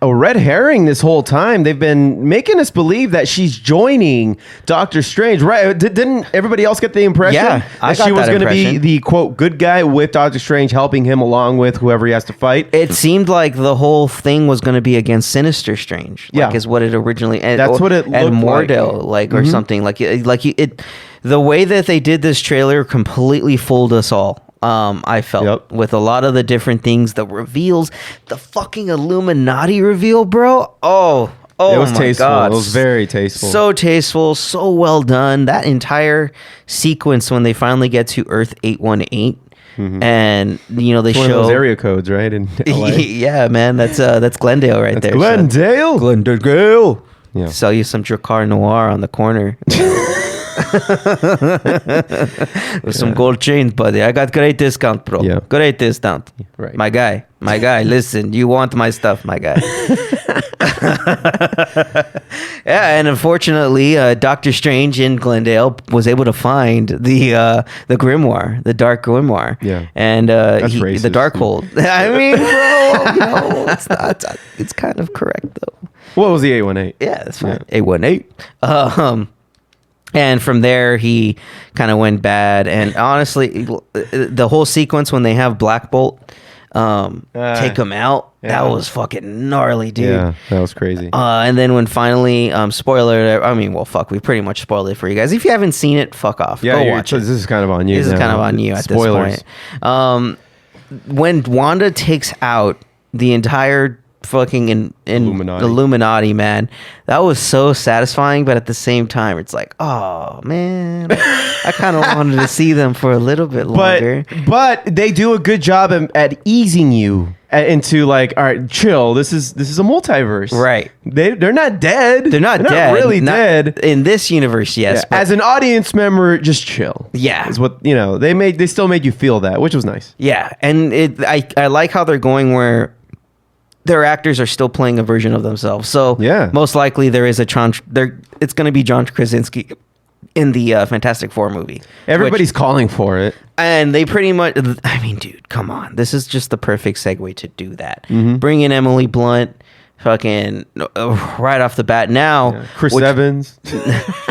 red herring this whole time. They've been making us believe that she's joining Doctor Strange, right? Didn't everybody else get the impression that she was going to be the quote good guy with Doctor Strange, helping him along with whoever he has to fight? It seemed like the whole thing was going to be against Sinister Strange, is what it originally. That's what it looked and Mordell, or something like it. The way that they did this trailer completely fooled us all. I felt with a lot of the different things, the reveals, the fucking Illuminati reveal, bro. Oh, it was tasteful. God. It was very tasteful. So tasteful, so well done. That entire sequence when they finally get to Earth 818. And they show one of those area codes, right? In LA. Yeah, man, that's Glendale right there. Glendale. Glendale. Yeah. Sell you some Dracar Noir on the corner. With some gold chains, buddy. I got great discount, bro. Yeah. Great discount. Right. My guy. Listen, you want my stuff, my guy. Yeah, and unfortunately, Doctor Strange in Glendale was able to find the grimoire, the dark grimoire. Yeah. And That's racist, the dark dude. hold. I mean, bro, no, it's not. It's kind of correct though. What was the 818? Yeah, that's fine. 818. And from there, he kind of went bad. And honestly, the whole sequence when they have Black Bolt take him out, yeah. that was fucking gnarly, dude. Yeah, that was crazy. And then when finally, spoiler, I mean, well, fuck, we pretty much spoiled it for you guys. If you haven't seen it, fuck off. Yeah, Go watch it. this is kind of on you. This is now. kind of on you at Spoilers. this point. When Wanda takes out the entire fucking Illuminati, man, that was so satisfying. But at the same time, it's like, oh man, I kind of wanted to see them for a little bit longer. But they do a good job at easing you into like, all right, chill. This is a multiverse, Right. They're not dead. They're not dead. Really Not dead. in this universe. Yes, Yeah, but as an audience member, just chill. Yeah. is what they still made you feel that, which was nice. yeah, and I like how they're going where their actors are still playing a version of themselves. So Yeah. most likely there is it's going to be John Krasinski in the Fantastic Four movie. Everybody's calling for it. And they pretty much, I mean, dude, come on. This is just the perfect segue to do that. Mm-hmm. Bring in Emily Blunt, fucking right off the bat. Now, Chris which Evans.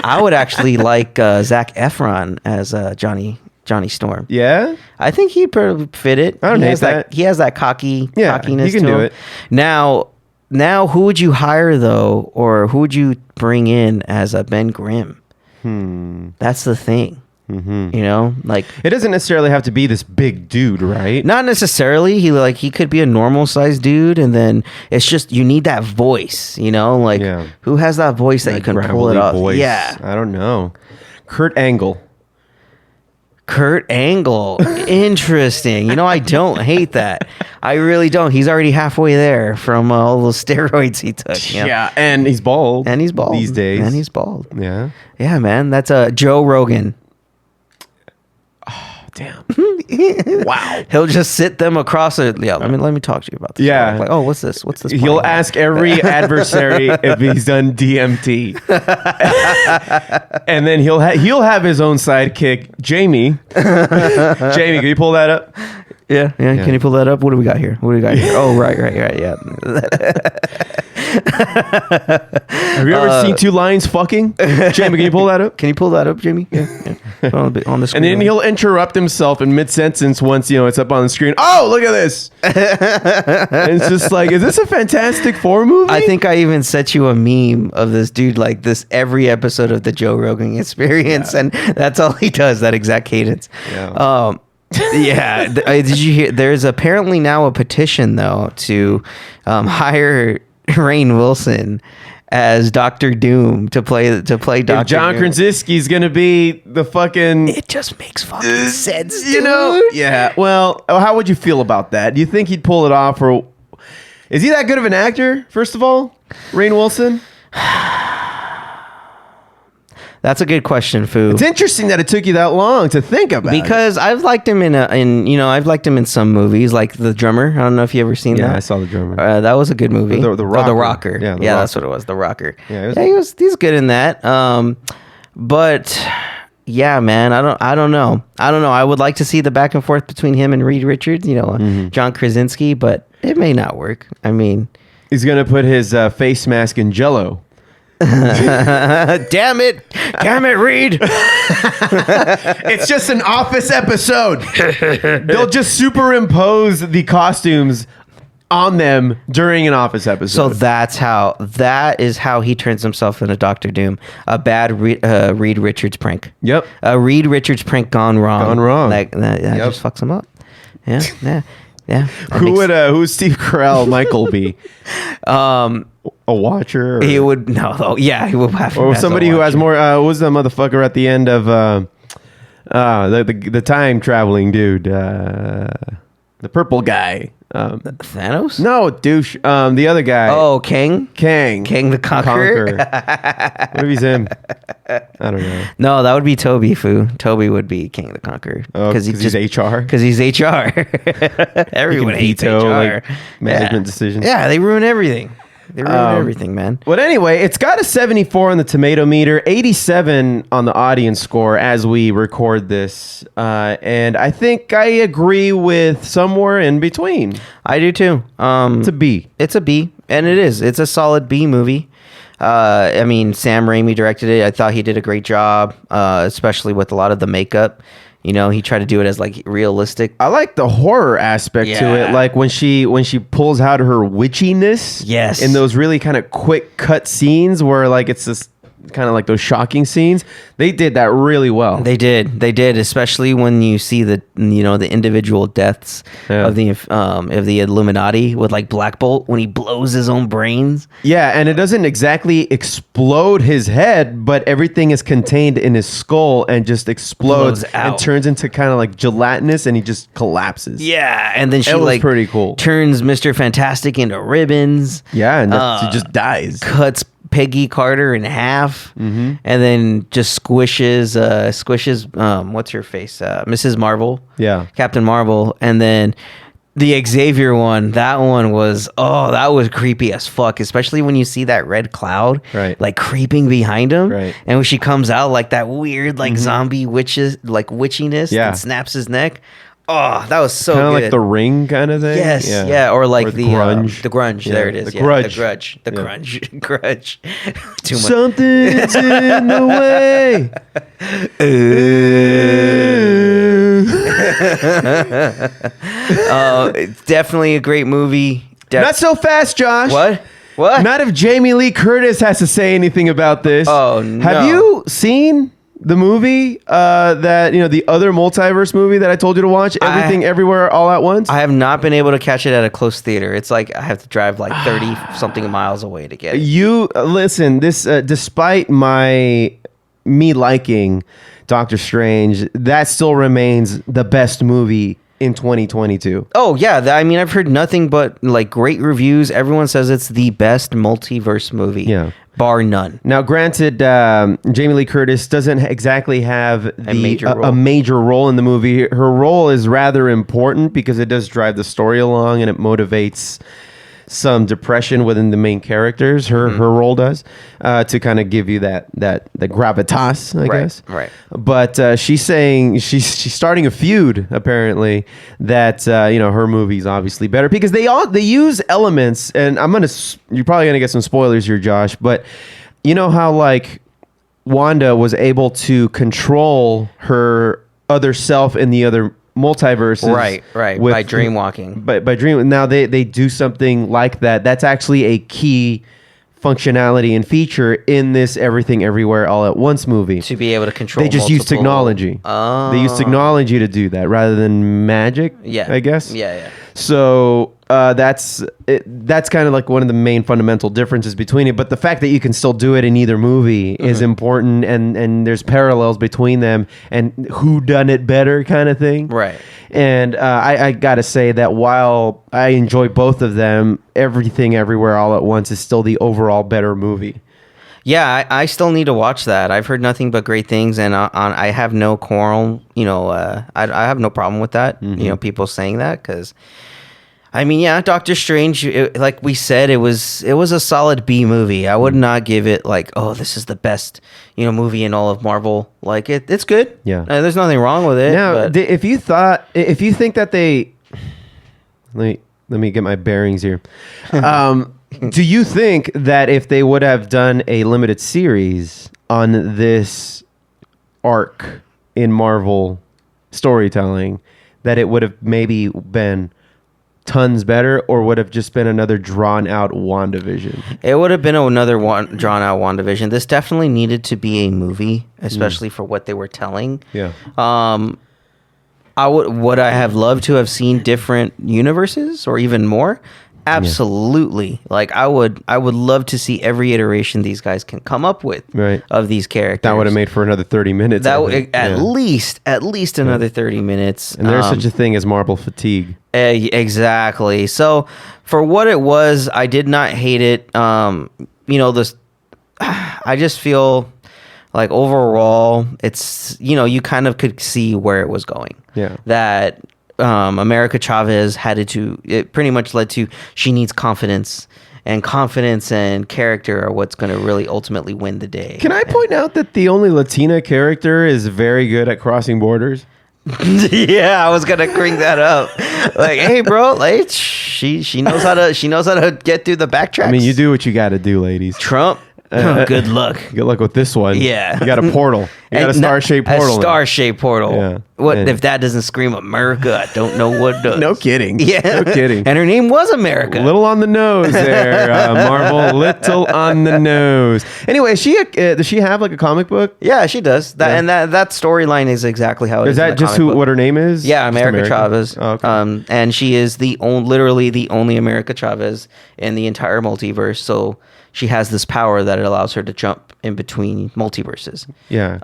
I would actually like Zac Efron as Johnny Storm. Yeah. I think he'd fit it. I don't he hate has that. He has that cockiness. he can to do him. it. Now, who would you hire though, or who would you bring in as a Ben Grimm? That's the thing. Mm-hmm. You know, like It doesn't necessarily have to be this big dude, right? not necessarily. He could be a normal sized dude, and then it's just you need that voice. You know, like Yeah. who has that voice that you can pull it gravelly off? voice. Yeah, I don't know. Kurt Angle. Kurt Angle. Interesting. You know, I don't hate that. I really don't. He's already halfway there from all those steroids he took. you know? Yeah, and he's bald. And he's bald these days. And he's bald. Yeah. Yeah, man. That's Joe Rogan. Damn. Wow. He'll just sit them across it. Yeah, let me talk to you about this. Yeah. Like, oh, what's this? What's this? He'll part? ask every adversary if he's done DMT, and then he'll have his own sidekick, Jamie. Jamie, can you pull that up? Yeah. Can you pull that up? What do we got here? Oh, right. Yeah. Have you ever seen two lions fucking? Jamie, can you pull that up? Can you pull that up, Jimmy? Yeah. On the screen. And then he'll interrupt himself in mid-sentence once it's up on the screen. Oh, look at this! And it's just like, is this a Fantastic Four movie? I think I even sent you a meme of this dude like this every episode of the Joe Rogan Experience, and that's all he does. That exact cadence. Yeah. Yeah. Did you hear? There's apparently now a petition though to hire Rainn Wilson as Doctor Doom to play Doctor. If John Doom. Krasinski's gonna be the fucking, It just makes fucking sense, you know? dude. Yeah. Well, how would you feel about that? Do you think he'd pull it off, or is he that good of an actor? First of all, Rainn Wilson. That's a good question, Foo. It's interesting that it took you that long to think about. Because I've liked him I've liked him in some movies, like The Drummer. I don't know if you ever seen that. Yeah, I saw The Drummer. That was a good movie. The Oh, The Rocker. Rocker. Yeah, The Yeah, Rocker. that's what it was. The Rocker. Yeah, he's good in that. But yeah, man, I don't know. I would like to see the back and forth between him and Reed Richards. John Krasinski, but it may not work. I mean, he's gonna put his face mask in Jello. damn it, Reed. It's just an Office episode. They'll just superimpose the costumes on them during an Office episode. So that is how he turns himself into Doctor Doom. A bad Reed Richards prank. Yep. A Reed Richards prank gone wrong. Gone wrong. That Yep. just fucks him up. Yeah. Who would Steve Carell Michael be? A watcher? Or, He would he would have. or somebody who has more. What was the motherfucker at the end of the time traveling dude? the purple guy. Thanos? No, douche. The other guy. Oh, Kang Kang the Conqueror. What if he's him? I don't know. No, that would be Toby. Toby would be King the Conqueror Because he's HR. Because he's HR. Everyone hates veto, HR. like, management decisions. Yeah, they ruin everything. They ruin everything, man. But anyway, it's got a 74 on the tomato meter, 87 on the audience score as we record this. And I think I agree with somewhere in between. I do too. It's a B. It's a B, and it is. It's a solid B movie. I mean, Sam Raimi directed it. I thought he did a great job, especially with a lot of the makeup. You know, he tried to do it as like realistic. I like the horror aspect to Yeah. it, like when she pulls out her witchiness. Yes. In those really kind of quick cut scenes where like it's just kind of like those shocking scenes. They did that really well. They did, especially when you see the individual deaths of the Illuminati with like Black Bolt when he blows his own brains. Yeah, and it doesn't exactly explode his head, but everything is contained in his skull and just explodes Blows out. and turns into kind of like gelatinous, and he just collapses. Yeah, and then she It was like pretty cool. turns Mr. Fantastic into ribbons. Yeah, and he just dies. Cuts Peggy Carter in half, and then just squishes what's her face, Mrs. Marvel, Captain Marvel, and then the Xavier one. That one was that was creepy as fuck, especially when you see that red cloud like creeping behind him, and when she comes out like that weird like zombie witchiness and snaps his neck. Oh, that was so kind of good. like the Ring kind of thing. Yes, yeah, or like the grunge. the grunge. Yeah, There it is. the Yeah, grudge. the grudge. The grudge. Too much. Something's in the way. It's definitely a great movie. Not so fast, Josh. What? Not if Jamie Lee Curtis has to say anything about this. Oh, no. Have you seen the movie the other multiverse movie that I told you to watch? Everything Everywhere All at Once? I have not been able to catch it at a close theater. It's like I have to drive like 30 something miles away to get it. You listen, this despite me liking Doctor Strange, that still remains the best movie in 2022. Oh yeah, I mean I've heard nothing but like great reviews. Everyone says it's the best multiverse movie. Yeah. Bar none. Now, granted, Jamie Lee Curtis doesn't exactly have a major role in the movie. Her role is rather important because it does drive the story along and it motivates some depression within the main characters. Her role does to kind of give you the gravitas, I guess. Right. But she's saying she's starting a feud apparently that her movie's obviously better because they use elements, and you're probably gonna get some spoilers here, Josh. But you know how like Wanda was able to control her other self in the other multiverses, right, by dreamwalking. By dream. Now they do something like that. That's actually a key functionality and feature in this Everything Everywhere All at Once movie. To be able to control. They just use technology. Oh. They use technology to do that rather than magic. Yeah, I guess. Yeah. So that's kind of like one of the main fundamental differences between it. But the fact that you can still do it in either movie is important, and there's parallels between them, and who done it better kind of thing. Right. And I gotta say that while I enjoy both of them, Everything Everywhere All at Once is still the overall better movie. Yeah, I still need to watch that. I've heard nothing but great things, and I have no quarrel. I have no problem with that. People saying that because, I mean, yeah, Doctor Strange. Like we said, it was a solid B movie. I would not give it like, oh, this is the best movie in all of Marvel. Like it's good. Yeah, there's nothing wrong with it. Now, but if you think that they, let me get my bearings here. Do you think that if they would have done a limited series on this arc in Marvel storytelling, that it would have maybe been tons better, or would have just been another drawn out WandaVision? It would have been another drawn out WandaVision. This definitely needed to be a movie, especially for what they were telling. Yeah. Would I have loved to have seen different universes or even more? Absolutely. Like I would love to see every iteration these guys can come up with Right. of these characters. That would have made for another 30 minutes. that I would, think. at Yeah. least another 30 minutes. And there's such a thing as marble fatigue. Exactly. So for what it was, I did not hate it. This I just feel like overall it's you kind of could see where it was going. Yeah. That America Chavez it pretty much led to she needs confidence, and confidence and character are what's going to really ultimately win the day. Can I point out that the only Latina character is very good at crossing borders? Yeah, I was gonna bring that up. Like, hey, bro, like she knows how to get through the backtracks. I mean, you do what you got to do, ladies. Trump. Good luck. Good luck with this one. Yeah. You got a portal. You got a star-shaped portal. A star-shaped portal. Yeah. What And- if that doesn't scream America? I don't know what does. No kidding. Yeah. No kidding. And her name was America. Little on the nose there, Marvel. Little on the nose. Anyway, does she have like a comic book? Yeah, she does. Yeah. And that storyline is exactly how it is. Is in that the just comic book. what her name is? Yeah, Just America Chavez. Oh, okay. And she is literally the only America Chavez in the entire multiverse. So she has this power that it allows her to jump in between multiverses. Yeah.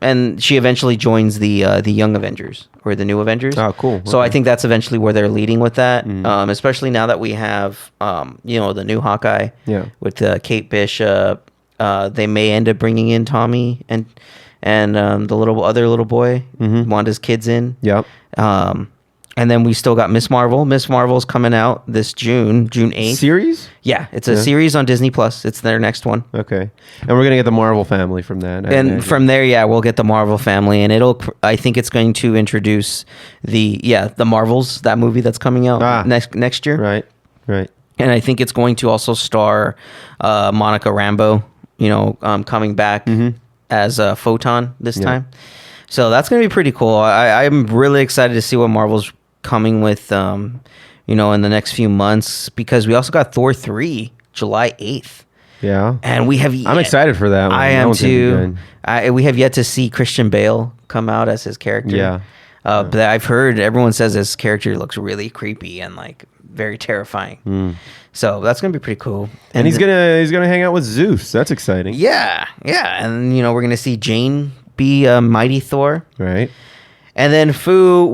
And she eventually joins the Young Avengers or the New Avengers. Oh, cool. So I Okay. think that's eventually where they're leading with that. Especially now that we have the new Hawkeye. Yeah. With Kate Bishop. They may end up bringing in Tommy and the other little boy, Wanda's kids in. Yep. And then we still got Miss Marvel. Miss Marvel's coming out this June 8th. Series? Yeah, it's a series on Disney Plus. It's their next one. Okay. And we're going to get the Marvel family from that. I And imagine. from there, yeah, we'll get the Marvel family, and I think it's going to introduce the Marvels, that movie that's coming out next year. Right. Right. And I think it's going to also star Monica Rambeau, coming back as a Photon this time. So that's going to be pretty cool. I'm really excited to see what Marvel's coming with, in the next few months, because we also got Thor 3, July 8th. Yeah. And we have... I'm excited for that one. I That am one's gonna be too. good. We have yet to see Christian Bale come out as his character. Yeah. But I've heard everyone says his character looks really creepy and like very terrifying. So that's gonna be pretty cool. And he's gonna hang out with Zeus. That's exciting. Yeah. And we're gonna see Jane be Mighty Thor. Right. And then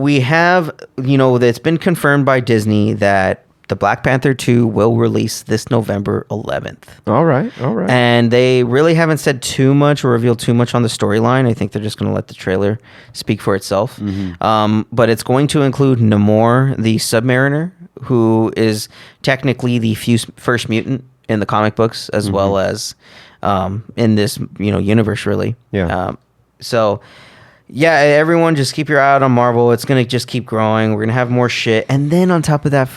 we have it's been confirmed by Disney that the Black Panther 2 will release this November 11th. All right. And they really haven't said too much or revealed too much on the storyline. I think they're just going to let the trailer speak for itself. But it's going to include Namor, the Submariner, who is technically the first mutant in the comic books, as well as in this universe, really. Yeah. Yeah, everyone just keep your eye out on Marvel. It's going to just keep growing. We're going to have more shit. And then on top of that,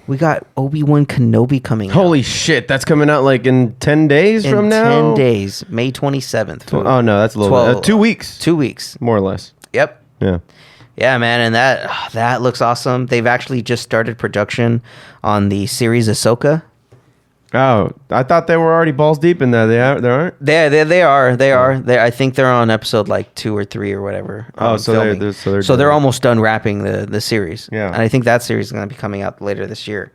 we got Obi-Wan Kenobi coming out. Holy shit, that's coming out like in 10 days from now? 10 days, May 27th. Oh, no, that's a little 2 weeks. 2 weeks. More or less. Yep. Yeah. Yeah, man, and that looks awesome. They've actually just started production on the series Ahsoka. Oh, I thought they were already balls deep in that. They aren't? They are. I think they're on episode like 2 or 3 or whatever. So they're they're almost done wrapping the series. Yeah. And I think that series is going to be coming out later this year.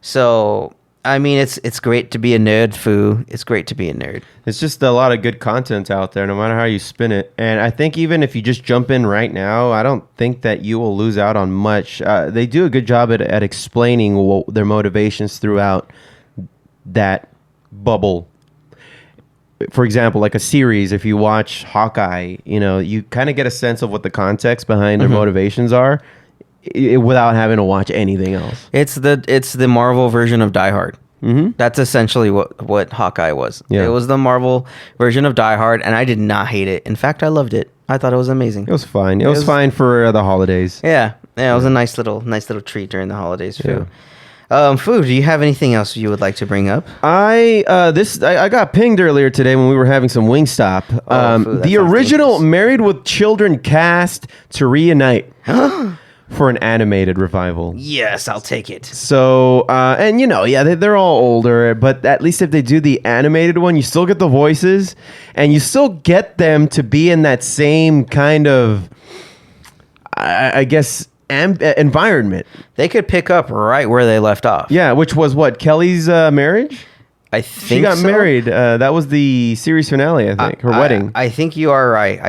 So, I mean, it's great to be a nerd, Foo. It's great to be a nerd. It's just a lot of good content out there, no matter how you spin it. And I think even if you just jump in right now, I don't think that you will lose out on much. They do a good job at explaining their motivations throughout that bubble. For example, like a series, if you watch Hawkeye, you kind of get a sense of what the context behind their motivations are without having to watch anything else. It's the Marvel version of Die Hard. That's essentially what Hawkeye was. Yeah. It was the Marvel version of Die Hard, and I did not hate it. In fact, I loved it. I thought it was amazing. It was fine. It was fine for the holidays. Yeah, it was a nice little treat during the holidays, Foo. Foo, do you have anything else you would like to bring up? I got pinged earlier today when we were having some Wingstop. Foo, that The sounds original delicious. Married with Children cast to reunite for an animated revival. Yes, I'll take it. So, and they're all older, but at least if they do the animated one, you still get the voices and you still get them to be in that same kind of, I guess, environment. They could pick up right where they left off. Yeah, which was what, Kelly's marriage? I think She got so. married. That was the series finale, I think. Her wedding. I think you are right.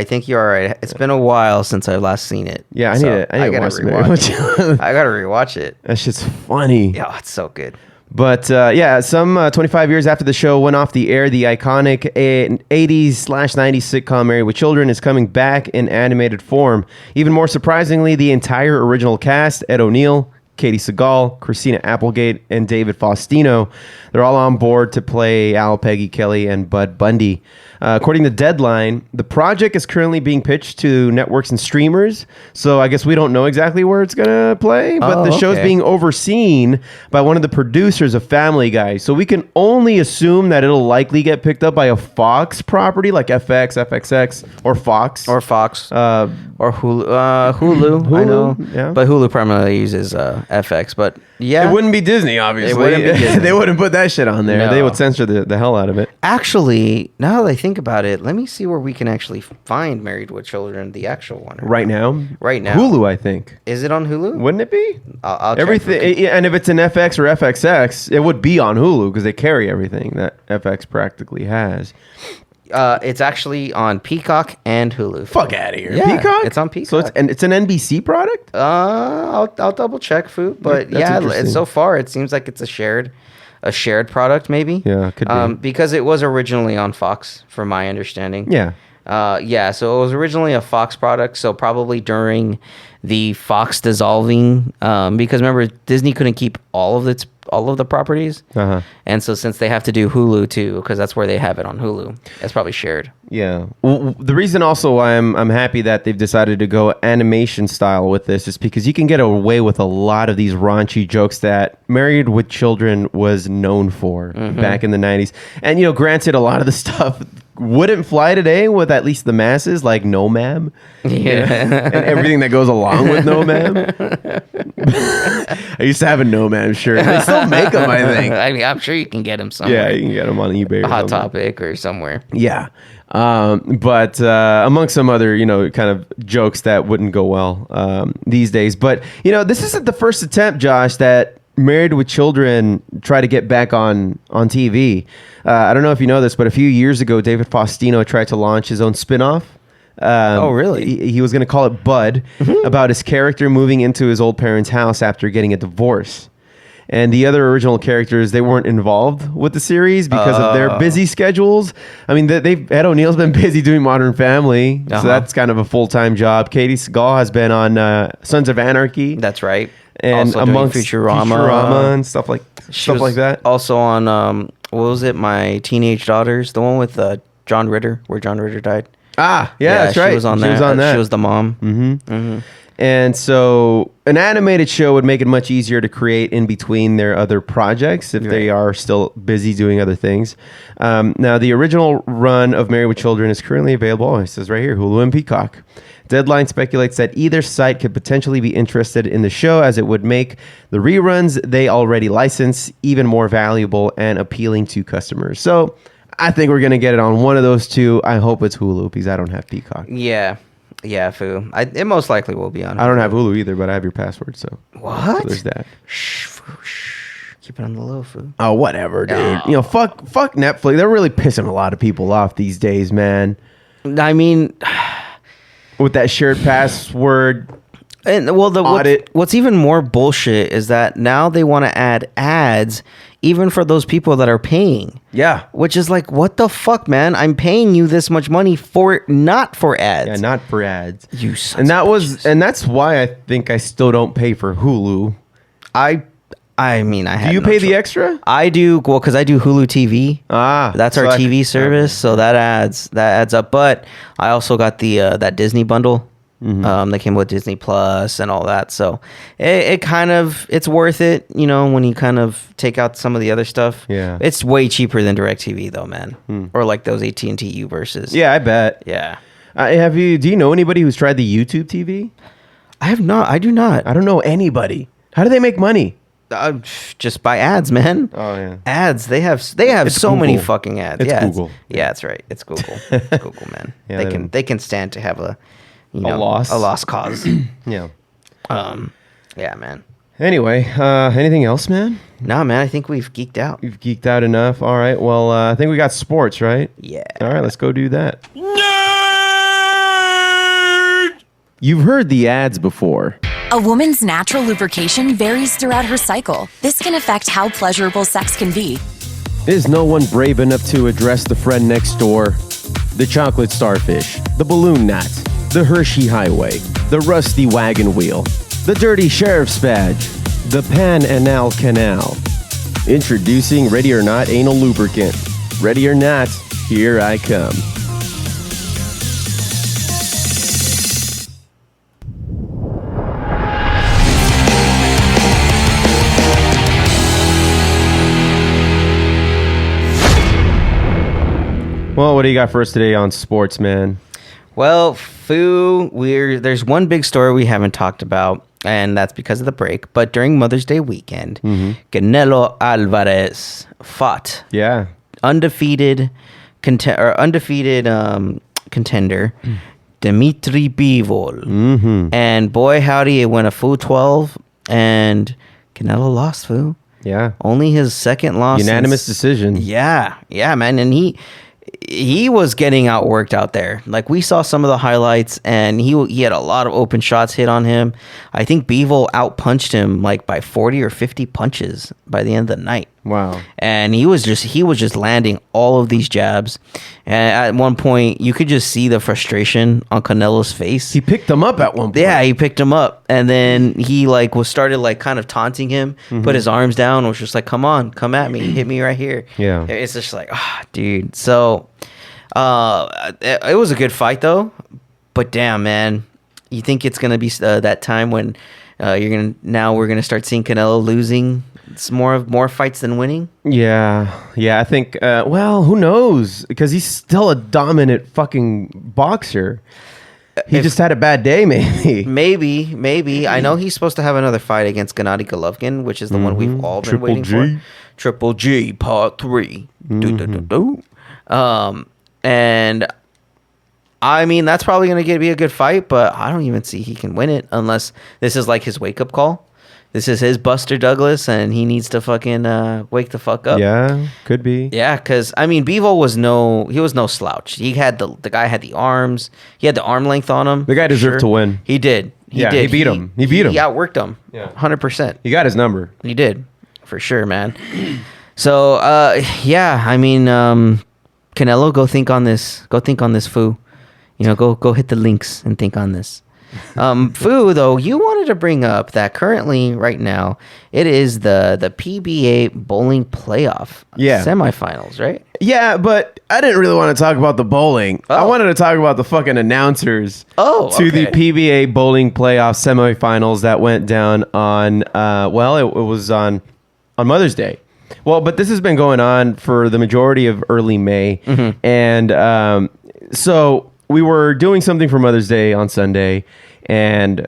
It's been a while since I've last seen it. Yeah, I need to watch the rewatch. I gotta rewatch it. That shit's funny. Yeah, it's so good. But some 25 years after the show went off the air, the iconic 80s/90s sitcom Married with Children is coming back in animated form. Even more surprisingly, the entire original cast, Ed O'Neill, Katie Seagal, Christina Applegate, and David Faustino, they're all on board to play Al, Peggy, Kelly, and Bud Bundy. According to Deadline, the project is currently being pitched to networks and streamers, so I guess we don't know exactly where it's going to play, but the show's being overseen by one of the producers of Family Guy, so we can only assume that it'll likely get picked up by a Fox property like FX, FXX, or Fox. Or Fox. Or Hulu. Hulu, I know. Yeah. But Hulu primarily uses FX, but yeah. It wouldn't be Disney, obviously. It wouldn't be Disney. They wouldn't put that shit on there. No. They would censor the hell out of it. Actually, now that I think about it, let me see where we can actually find Married with Children, the actual one. Right now? Right now. Hulu, I think. Is it on Hulu? Wouldn't it be? I'll check. Everything, and if it's an FX or FXX, it would be on Hulu because they carry everything that FX practically has. It's actually on Peacock and Hulu. Fuck out of here. Yeah, Peacock? it's on Peacock. So it's an NBC product? I'll double check, Food, but That's yeah, interesting. so far it seems like it's a shared product, maybe. Yeah, could be. Because it was originally on Fox, from my understanding. Yeah. So it was originally a Fox product, so probably during the Fox dissolving, because remember, Disney couldn't keep all of the properties, and so since they have to do Hulu too, because that's where they have it on Hulu, it's probably shared. Yeah. Well, the reason also why I'm happy that they've decided to go animation style with this is because you can get away with a lot of these raunchy jokes that Married with Children was known for back in the 90s. And, granted, a lot of the stuff wouldn't fly today with at least the masses, like No Ma'am. Yeah. And everything that goes along with No Ma'am. I used to have a No Ma'am shirt. They still make them, I think. I mean, I'm sure you can get them somewhere. Yeah, you can get them on eBay or Hot something. Topic or somewhere. Yeah. But among some other, kind of jokes that wouldn't go well these days. But, this isn't the first attempt, Josh, that Married with Children try to get back on TV. I don't know if you know this, but a few years ago, David Faustino tried to launch his own spinoff. Oh, really? He was going to call it Bud, about his character moving into his old parents' house after getting a divorce. And the other original characters, they weren't involved with the series because of their busy schedules. I mean, Ed O'Neill's been busy doing Modern Family, so that's kind of a full-time job. Katie Seagal has been on Sons of Anarchy. That's right. And Also doing amongst Futurama and stuff like that. Also on what was it? My Teenage Daughters, the one with John Ritter, where John Ritter died. Ah, yeah, that's right. She was on that. She was the mom. And so an animated show would make it much easier to create in between their other projects if they are still busy doing other things. Now, the original run of Married with Children is currently available. It says right here, Hulu and Peacock. Deadline speculates that either site could potentially be interested in the show, as it would make the reruns they already license even more valuable and appealing to customers. So I think we're going to get it on one of those two. I hope it's Hulu because I don't have Peacock. Yeah, Foo. It most likely will be on. I don't have Hulu either, but I have your password, so What? So there's that. Shh. Keep it on the low, Foo. Oh, whatever, dude. No. Fuck Netflix. They're really pissing a lot of people off these days, man. I mean, With that shared password. and well, Audit. what's even more bullshit is that now they want to add ads even for those people that are paying. Yeah. Which is like, what the fuck, man? I'm paying you this much money not for ads. Yeah, not for ads. You sons of bitches. And that's why I think I still don't pay for Hulu. I mean, I have. Do you pay the extra? I do, well, because I do Hulu TV. That's so our I TV could- service, so that adds up. But I also got the that Disney bundle. That came with Disney Plus and all that. So it kind of, it's worth it, when you kind of take out some of the other stuff. Yeah. It's way cheaper than DirecTV though, man. Or like those AT&T U versus. Yeah, I bet. Yeah. Do you know anybody who's tried the YouTube TV? I have not. I do not. I don't know anybody. How do they make money? Just by ads, man. Oh, yeah. Ads. They have It's so many Google. fucking ads. It's yeah, Google. Yeah, that's right. It's Google. It's Google, man. Yeah, they can stand to have a loss. a lost cause. Yeah. Yeah, man. Anyway, anything else, man? No, man, I think we've geeked out. You've geeked out enough. All right. Well, I think we got sports, right? Yeah. All right, let's go do that. Nerd! You've heard the ads before. A woman's natural lubrication varies throughout her cycle. This can affect how pleasurable sex can be. Is no one brave enough to address the friend next door? The chocolate starfish, the balloon gnat, the Hershey highway, the rusty wagon wheel, the dirty sheriff's badge, the pan anal canal. Introducing Ready or Not Anal Lubricant. Ready or not, here I come. Well, what do you got for us today on sports, man? Well, there's one big story we haven't talked about, and that's because of the break. But during Mother's Day weekend, Canelo Alvarez fought undefeated contender Dimitri Bivol, and boy howdy, it went a full 12, and Canelo lost. Yeah, only his second loss. Unanimous decision. Yeah, man, and he was getting outworked out there. Like, we saw some of the highlights, and he had a lot of open shots hit on him. I think Bivol outpunched him like by 40 or 50 punches by the end of the night. Wow. And he was just landing all of these jabs. And at one point, you could just see the frustration on Canelo's face. He picked him up at one point. Yeah, he picked him up, and then he started kind of taunting him, put his arms down, was just like, come on, come at me, hit me right here. Yeah. It's just like, dude. So it was a good fight though, but damn, man, you think it's gonna be that time when we're gonna start seeing Canelo losing more fights than winning? Yeah. I think. Well, who knows? Because he's still a dominant fucking boxer. He just had a bad day, maybe. Maybe. I know he's supposed to have another fight against Gennady Golovkin, which is the one we've all been waiting for. Triple G Part 3. And I mean, that's probably going to be a good fight, but I don't even see he can win it unless this is like his wake-up call. This is his Buster Douglas, and he needs to fucking wake the fuck up. Yeah, could be. Yeah, because, I mean, Bivol was no slouch. He had the guy had the arms. He had the arm length on him. The guy deserved to win. He did. He beat him. He beat him. He outworked him. Yeah. 100%. He got his number. He did. For sure, man. So, I mean, Canelo, go think on this. Go think on this, Foo. Go hit the links and think on this. Foo, though, you wanted to bring up that currently, right now, it is the PBA Bowling Playoff semifinals, right? Yeah, but I didn't really want to talk about the bowling. I wanted to talk about the fucking announcers to the PBA Bowling Playoff semifinals that went down on, it was on Mother's Day. Well, but this has been going on for the majority of early May. And so we were doing something for Mother's Day on Sunday, and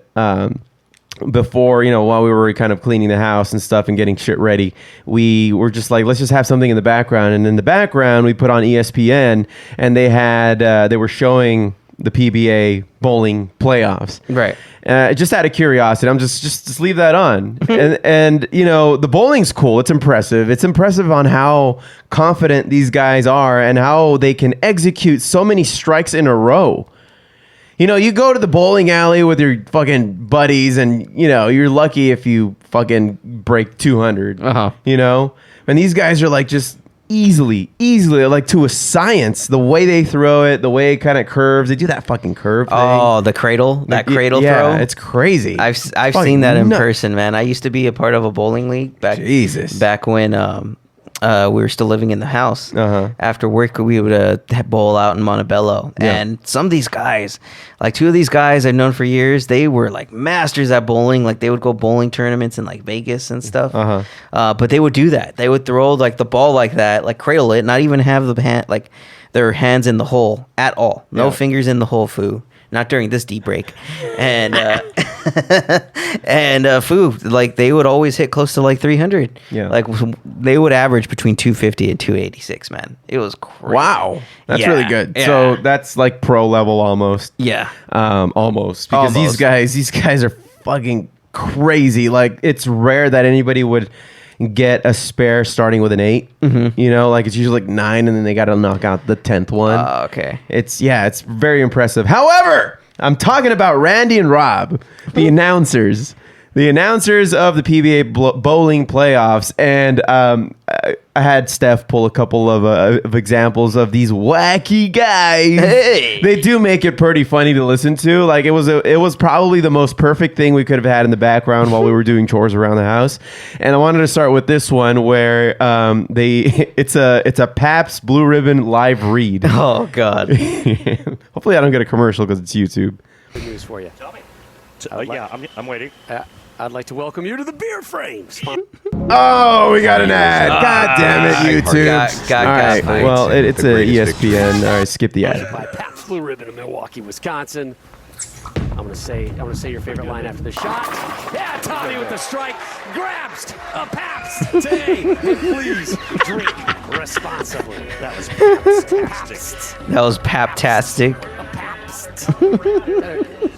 before, while we were kind of cleaning the house and stuff and getting shit ready, we were just like, let's just have something in the background. And in the background, we put on ESPN, and they were showing the PBA bowling playoffs. Right. Just out of curiosity, I'm just leave that on. and the bowling's cool. It's impressive. It's impressive on how confident these guys are and how they can execute so many strikes in a row. You go to the bowling alley with your fucking buddies, and you're lucky if you fucking break 200. And these guys are like just easily, like to a science, the way they throw it, the way it kind of curves. They do that fucking curve thing. Oh, the cradle, cradle throw. Yeah, it's crazy. I've seen that in person, man. I used to be a part of a bowling league back when we were still living in the house. After work, we would bowl out in Montebello. And some of these guys, like two of these guys I've known for years, they were like masters at bowling. Like, they would go bowling tournaments in like Vegas and stuff. But they would do that. They would throw like the ball like that, like cradle it, not even have their hands in the hole at all. No fingers in the hole, Foo. Not during this deep break. And Foo, like, they would always hit close to like 300. Yeah. Like, they would average between 250 and 286, man. It was crazy. Wow. That's really good. Yeah. So that's like pro level almost. Yeah. Almost. Because these guys are fucking crazy. Like, it's rare that anybody would get a spare starting with an 8. You know, like it's usually like 9, and then they got to knock out the 10th one. Okay. It's very impressive. However, I'm talking about Randy and Rob, the announcers. The announcers of the PBA Bowling Playoffs, and I had Steph pull a couple of examples of these wacky guys. Hey. They do make it pretty funny to listen to. Like it was probably the most perfect thing we could have had in the background while we were doing chores around the house. And I wanted to start with this one where it's a Pabst Blue Ribbon live read. Oh God. Hopefully, I don't get a commercial because it's YouTube. Good news for you. Tell me. I'm waiting. I'd like to welcome you to the Beer Frames. Oh, we got an ad. God damn it, YouTube. Got All right. fired. Well, it's a ESPN. All right, skip the ad. By Pabst Blue Ribbon of Milwaukee, Wisconsin. I'm gonna say your favorite line after the shot. Yeah, Tommy with the strike. Grabs a Pabst today. Please drink responsibly. That was Pabst. That was paptastic.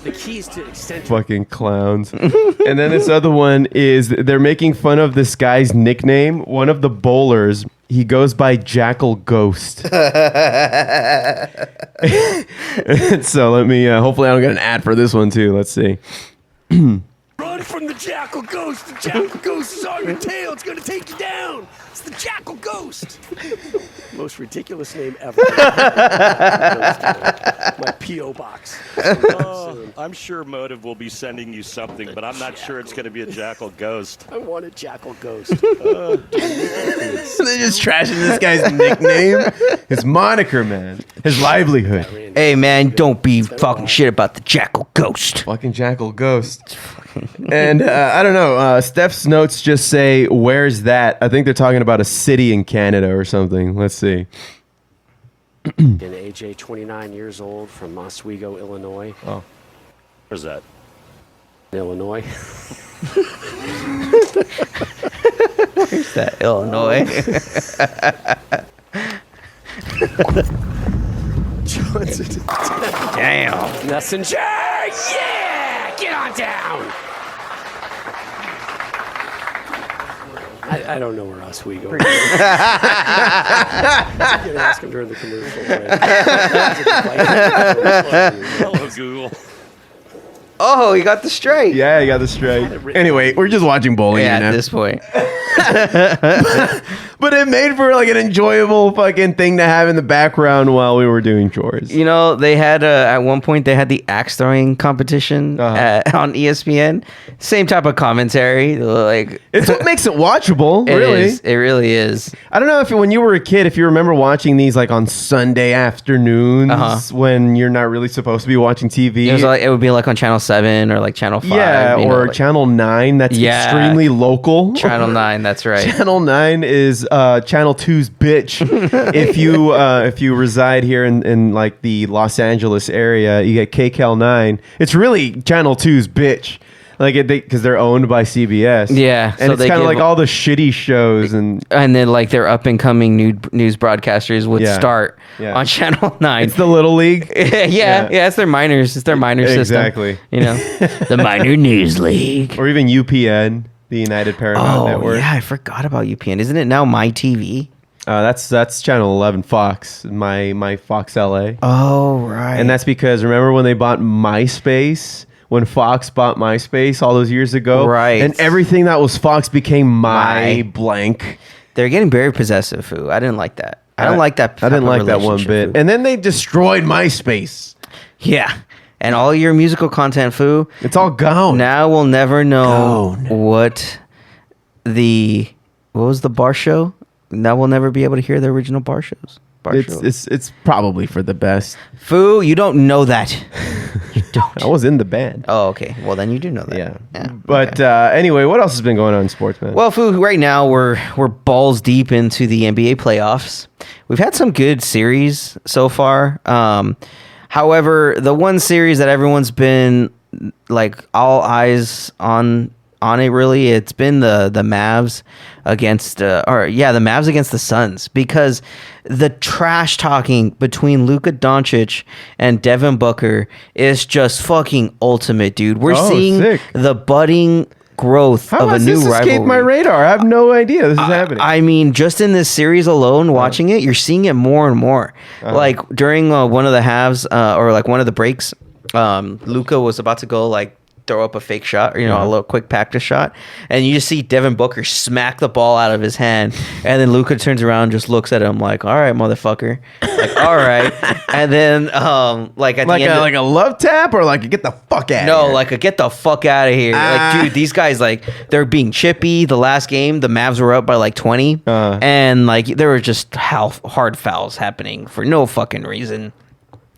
The keys to extension. Fucking clowns. And then this other one is they're making fun of this guy's nickname. One of the bowlers, he goes by Jackal Ghost. So let me, hopefully I don't get an ad for this one too. Let's see. Run from the Jackal Ghost. The Jackal Ghost is on your tail. It's going to take you down. It's the Jackal Ghost. Most ridiculous name ever. My P.O. box. I'm sure Motive will be sending you something, but I'm not sure it's going to be a Jackal Ghost. I want a Jackal Ghost. They're just trashing this guy's nickname. His moniker, man. His livelihood. Hey man, don't be fucking shit about the Jackal Ghost. Fucking Jackal Ghost. And I don't know. Steph's notes just say, "Where's that?" I think they're talking about a city in Canada or something. Let's see. And AJ, 29 years old, from Oswego, Illinois. Oh, Where's that? Illinois. Where's that? Illinois. Johnson. Damn. Messenger. Yeah! Get on down. I don't know where Oswego is. You can ask him during the commercial. Hello, Google. Oh, you got the straight. yeah, you got the straight. Anyway, we're just watching bowling. Yeah, you know? at this point. But it made for like an enjoyable fucking thing to have in the background while we were doing chores. You know, they had at one point they had the axe throwing competition on ESPN. Same type of commentary. Like It's what makes it watchable, it really. is. It really is. I don't know if when you were a kid, if you remember watching these like on Sunday afternoons when you're not really supposed to be watching TV. It was like it would be like on Channel 7 or like Channel 5. Yeah, you know, or like Channel 9. That's Yeah. extremely local. Channel 9. That's right. Channel 9 is Channel 2's bitch. if you reside here in like the Los Angeles area, you get KCAL 9. It's really Channel 2's bitch. Like because they're owned by CBS. Yeah, and so it's they kind of give- like all the shitty shows and And then like their up and coming news broadcasters would Yeah. start Yeah. on Channel 9. it's the Little League. yeah, it's their minors. It's their minor system. Exactly. You know, the minor news league. Or even UPN, the United Paramount Oh Network. yeah, I forgot about UPN. Isn't it now My TV? That's Channel 11 Fox, my Fox LA. Oh right. And that's because remember when they bought MySpace? When Fox bought MySpace all those years ago? Right. And everything that was Fox became my blank. They're getting very possessive, Foo. I didn't like that. I don't like that. I didn't type of like that one relationship, bit. Foo. And then they destroyed MySpace. Yeah. And all your musical content, Foo, It's all gone. now we'll never know Gone. what was the bar show? Now we'll never be able to hear the original bar shows. It's probably for the best. Foo, you don't know that. You don't. I was in the band. Oh, okay. Well, then you do know that. Yeah. But anyway, what else has been going on in sports, man? Well, Foo, right now we're balls deep into the NBA playoffs. We've had some good series so far. However, the one series that everyone's been like all eyes on on it really. It's been the Mavs against the Mavs against the Suns, because the trash talking between Luka Doncic and Devin Booker is just fucking ultimate, dude. We're seeing sick. the budding growth How of a has new this rivalry. escaped my radar? I have no idea this is happening. I mean, just in this series alone, watching it, you're seeing it more and more. Like during one of the halves, or like one of the breaks, Luka was about to go like throw up a fake shot, or a little quick practice shot, and you just see Devin Booker smack the ball out of his hand, and then Luka turns around and just looks at him like, "All right, motherfucker," like, "All right," and then like at the end, like a love tap, or like a get the fuck out. no, like a get the fuck out of here. Like, dude, these guys, like, they're being chippy. The last game, the Mavs were up by like 20, and like there were just hard fouls happening for no fucking reason.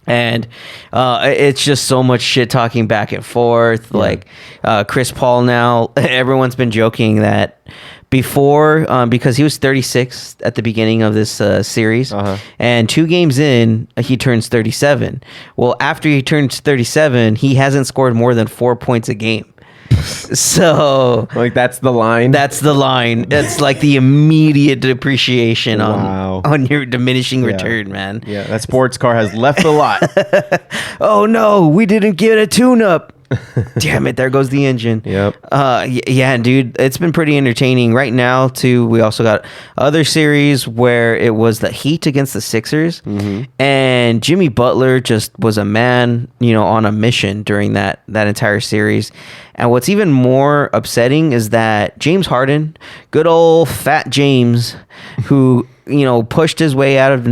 And it's just so much shit talking back and forth. Like Chris Paul now, everyone's been joking that before, because he was 36 at the beginning of this series, and 2 games in, he turns 37. Well, after he turns 37, he hasn't scored more than 4 points a game. So like that's the line. That's the line. It's like the immediate depreciation on your diminishing return, man. Yeah, that sports car has left the lot. Oh no, we didn't get a tune-up. Damn it, there goes the engine. Yep. Yeah, dude, it's been pretty entertaining. Right now, too, we also got other series where it was the Heat against the Sixers, and Jimmy Butler just was a man, on a mission during that entire series. And what's even more upsetting is that James Harden, good old fat James, who pushed his way out of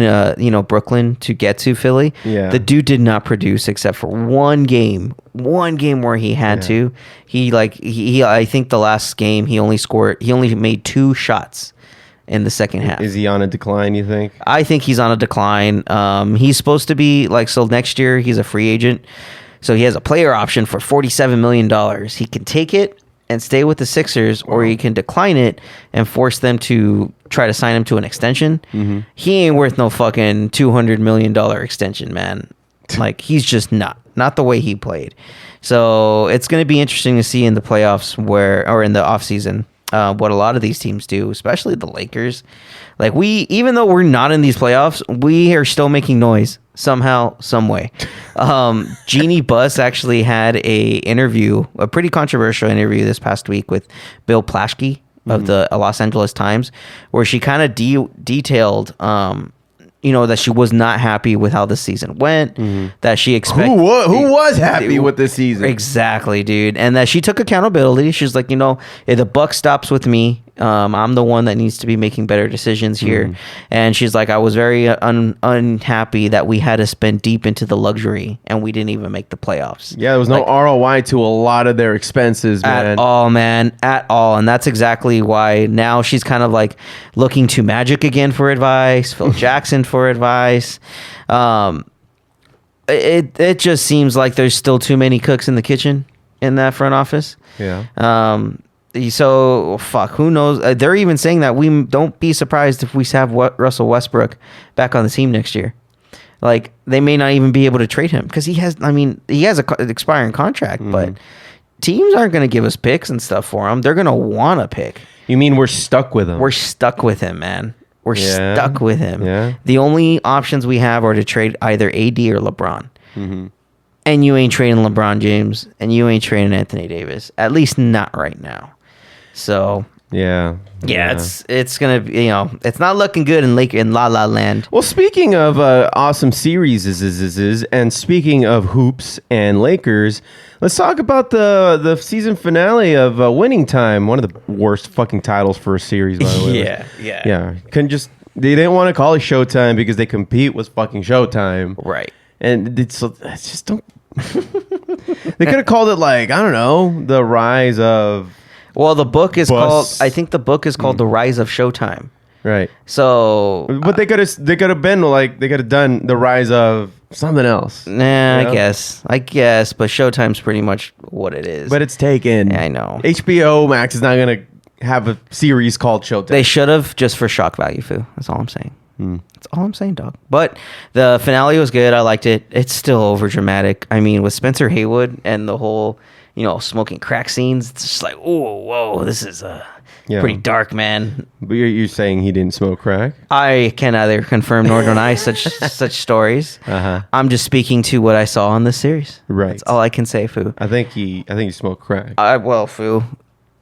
Brooklyn to get to Philly. Yeah. The dude did not produce except for one game where he had to. I think the last game he only made 2 shots in the second half. Is he on a decline, you think? I think he's on a decline. He's supposed to be so next year he's a free agent. So he has a player option for $47 million. He can take it and stay with the Sixers, or he can decline it and force them to try to sign him to an extension. He ain't worth no fucking $200 million extension, man. Like, he's just not the way he played. So it's going to be interesting to see in the playoffs or in the offseason, what a lot of these teams do, especially the Lakers. Like, even though we're not in these playoffs, we are still making noise somehow, some way. Jeannie Buss actually had a pretty controversial interview this past week with Bill Plaschke of the Los Angeles Times, where she kind of detailed that she was not happy with how the season went, that she expected... Who was happy with this season? Exactly, dude. And that she took accountability. She's like, if the buck stops with me, I'm the one that needs to be making better decisions here. And she's like, I was very unhappy that we had to spend deep into the luxury and we didn't even make the playoffs. Yeah, there was no ROI to a lot of their expenses, man. At all, man. At all. And that's exactly why now she's kind of like looking to Magic again for advice, Phil Jackson for advice. It just seems like there's still too many cooks in the kitchen in that front office. Yeah. So who knows? They're even saying that we don't be surprised if we have Russell Westbrook back on the team next year. Like, they may not even be able to trade him because he has an expiring contract, but teams aren't going to give us picks and stuff for him. They're going to want to pick. You mean we're stuck with him? We're stuck with him, man. We're stuck with him. Yeah. The only options we have are to trade either AD or LeBron. And you ain't trading LeBron James, and you ain't trading Anthony Davis. At least not right now. So yeah, it's gonna be, it's not looking good in La La Land. Well, speaking of awesome series, and speaking of hoops and Lakers, let's talk about the season finale of Winning Time. One of the worst fucking titles for a series, by the way. Yeah. They didn't want to call it Showtime because they compete with fucking Showtime, right? And it's just don't. They could have called it like, I don't know, the rise of. Well, the book is called. I think the book is called The Rise of Showtime. Right. So, but they could have been like, they could have done The Rise of something else. Nah, I guess. But Showtime's pretty much what it is. But it's taken. Yeah, I know. HBO Max is not gonna have a series called Showtime. They should have, just for shock value, Foo. That's all I'm saying. That's all I'm saying, dog. But the finale was good. I liked it. It's still over dramatic. I mean, with Spencer Haywood and the whole smoking crack scenes. It's just like, oh, whoa, this is pretty dark, man. But you're saying he didn't smoke crack? I can neither confirm nor deny such stories. I'm just speaking to what I saw on this series. Right. That's all I can say, Foo. I think he smoked crack. Well, Foo,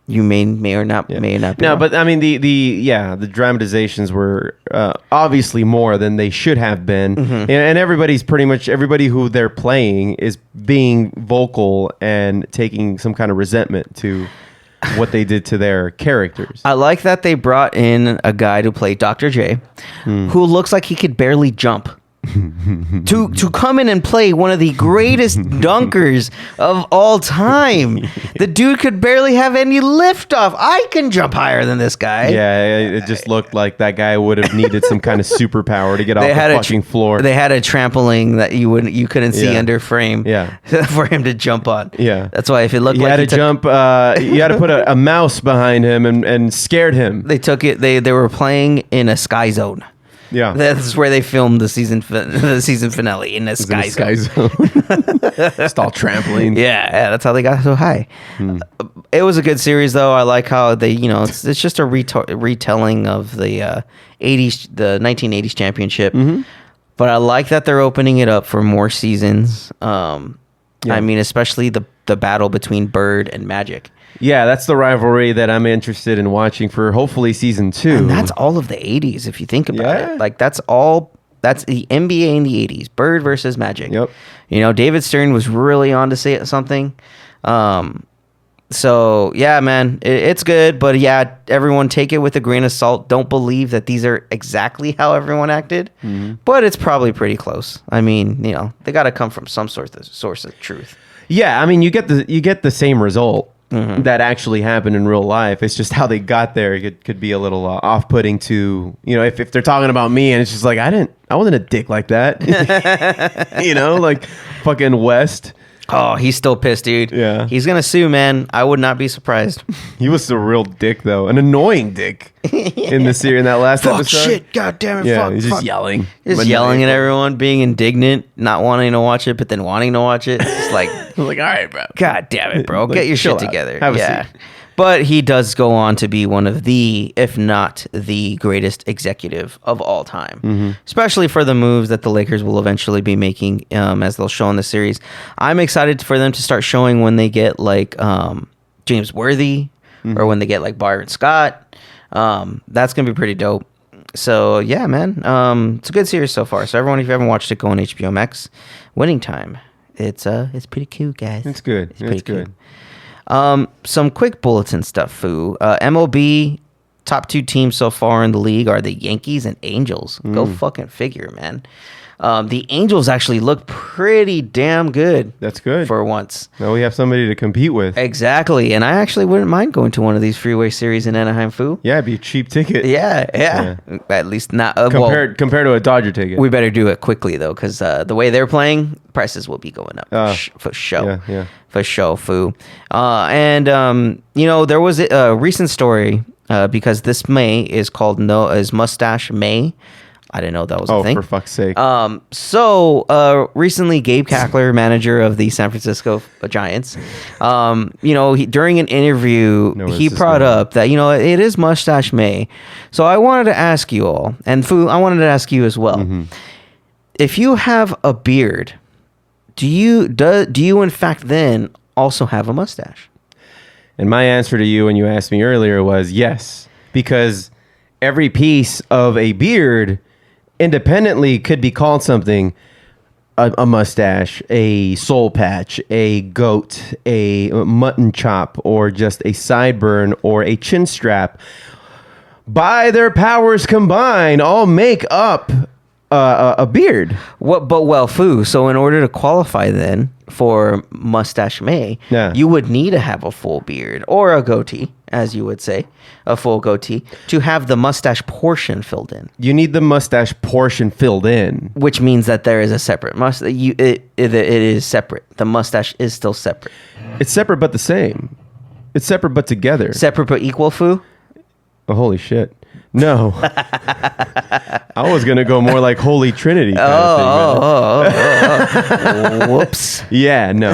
you may or not be. No, wrong. but I mean the dramatizations were obviously more than they should have been, and everybody who they're playing is being vocal and taking some kind of resentment to what they did to their characters. I like that they brought in a guy to play Dr. J, who looks like he could barely jump. to come in and play one of the greatest dunkers of all time. The dude could barely have any lift off. I can jump higher than this guy. Yeah, it just looked like that guy would have needed some kind of superpower to get off the fucking floor. They had a trampoline that you couldn't see under frame. Yeah. For him to jump on. Yeah, that's why if it looked you like had to jump, you had to put a mouse behind him and scared him. They took it. They were playing in a sky zone. Yeah, that's where they filmed the season finale in a sky zone. Just all trampoline. Yeah, that's how they got so high. It was a good series, though. I like how they, it's just a retelling of the 1980s championship. But I like that they're opening it up for more seasons. I mean, especially the battle between Bird and Magic. Yeah, that's the rivalry that I'm interested in watching for hopefully season 2. And that's all of the 80s, if you think about it. Like, that's the NBA in the 80s. Bird versus Magic. Yep. David Stern was really on to say something. So, yeah, man, it's good. But, yeah, everyone take it with a grain of salt. Don't believe that these are exactly how everyone acted. But it's probably pretty close. I mean, they got to come from some source of truth. Yeah, I mean, you get the same result. That actually happened in real life. It's just how they got there. It could be a little off-putting to, if they're talking about me and it's just like, I wasn't a dick like that. Like fucking West. Oh, he's still pissed, dude. Yeah. He's going to sue, man. I would not be surprised. He was a real dick, though. An annoying dick in the series, in that last fuck episode. Shit, God damn it, yeah, fuck. He's just yelling. Just yelling at everyone, being indignant, not wanting to watch it, but then wanting to watch it. It's like, all right, bro. God damn it, bro. Like, Get your shit out. together. Have a seat. But he does go on to be one of the, if not the greatest executive of all time, especially for the moves that the Lakers will eventually be making, as they'll show in the series. I'm excited for them to start showing when they get like James Worthy or when they get like Byron Scott. That's gonna be pretty dope. So yeah, man, it's a good series so far. So everyone, if you haven't watched it, go on HBO Max. Winning Time. It's pretty cute, guys. It's good. It's pretty good. Cute. Some quick bulletin stuff, Foo. MLB top 2 teams so far in the league are the Yankees and Angels. Go fucking figure, man. The Angels actually look pretty damn good. That's good. For once. Now we have somebody to compete with. Exactly. And I actually wouldn't mind going to one of these freeway series in Anaheim, Foo. Yeah, it'd be a cheap ticket. Yeah. At least not. Compared to a Dodger ticket. We better do it quickly, though, because the way they're playing, prices will be going up for show. Yeah. For show, Foo. And there was a recent story because this May is called Mustache May. I didn't know that was a thing. Oh, for fuck's sake. So recently, Gabe Kapler, manager of the San Francisco Giants, during an interview, he brought up that, it is Mustache May. So I wanted to ask you all, and Foo, I wanted to ask you as well. If you have a beard, do you in fact then also have a mustache? And my answer to you when you asked me earlier was yes, because every piece of a beard independently could be called something. A mustache, a soul patch, a goat, a mutton chop, or just a sideburn or a chin strap. By their powers combined, all make up a beard. Foo. So in order to qualify then for Mustache May, you would need to have a full beard or a goatee, as you would say, a full goatee, to have the mustache portion filled in. You need the mustache portion filled in, which means that there is a separate mustache. It is separate. The mustache is still separate. It's separate but the same. It's separate but together. Separate but equal, Foo. Oh, holy shit. No. I was going to go more like Holy Trinity kind of thing, man. Whoops. Yeah, no.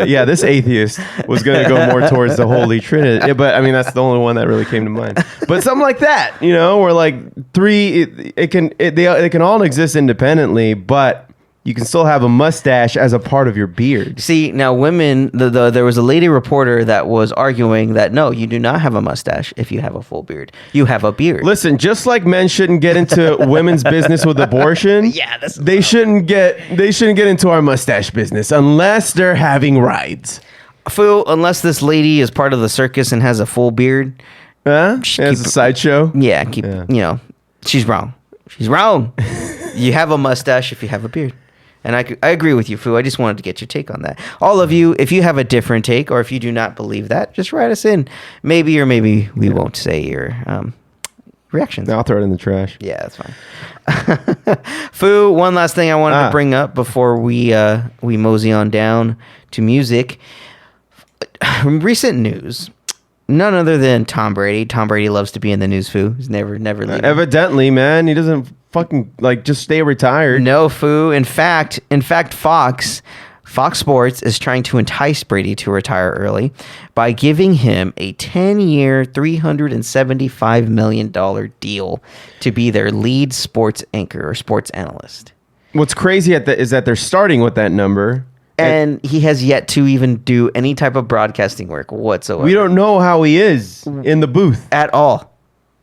Yeah, this atheist was going to go more towards the Holy Trinity. Yeah, but I mean, that's the only one that really came to mind. But something like that, you know, where like they can all exist independently, but you can still have a mustache as a part of your beard. See, now women, there was a lady reporter that was arguing that no, you do not have a mustache if you have a full beard. You have a beard. Listen, just like men shouldn't get into women's business with abortion, they shouldn't get into our mustache business unless they're having rides. Foo, unless this lady is part of the circus and has a full beard. As a sideshow? Yeah, you know, she's wrong. She's wrong. You have a mustache if you have a beard. And I agree with you, Foo. I just wanted to get your take on that. All of you, if you have a different take or if you do not believe that, just write us in. Maybe or maybe we won't say your reactions. I'll throw it in the trash. Yeah, that's fine. Foo, one last thing I wanted to bring up before we mosey on down to music. Recent news. None other than Tom Brady. Tom Brady loves to be in the news, Foo. He's never leaving. Evidently, man. He doesn't fucking just stay retired. No, Foo. In fact, Fox Sports is trying to entice Brady to retire early by giving him a 10-year, $375 million deal to be their lead sports anchor or sports analyst. What's crazy is that they're starting with that number. And he has yet to even do any type of broadcasting work whatsoever. We don't know how he is in the booth. At all.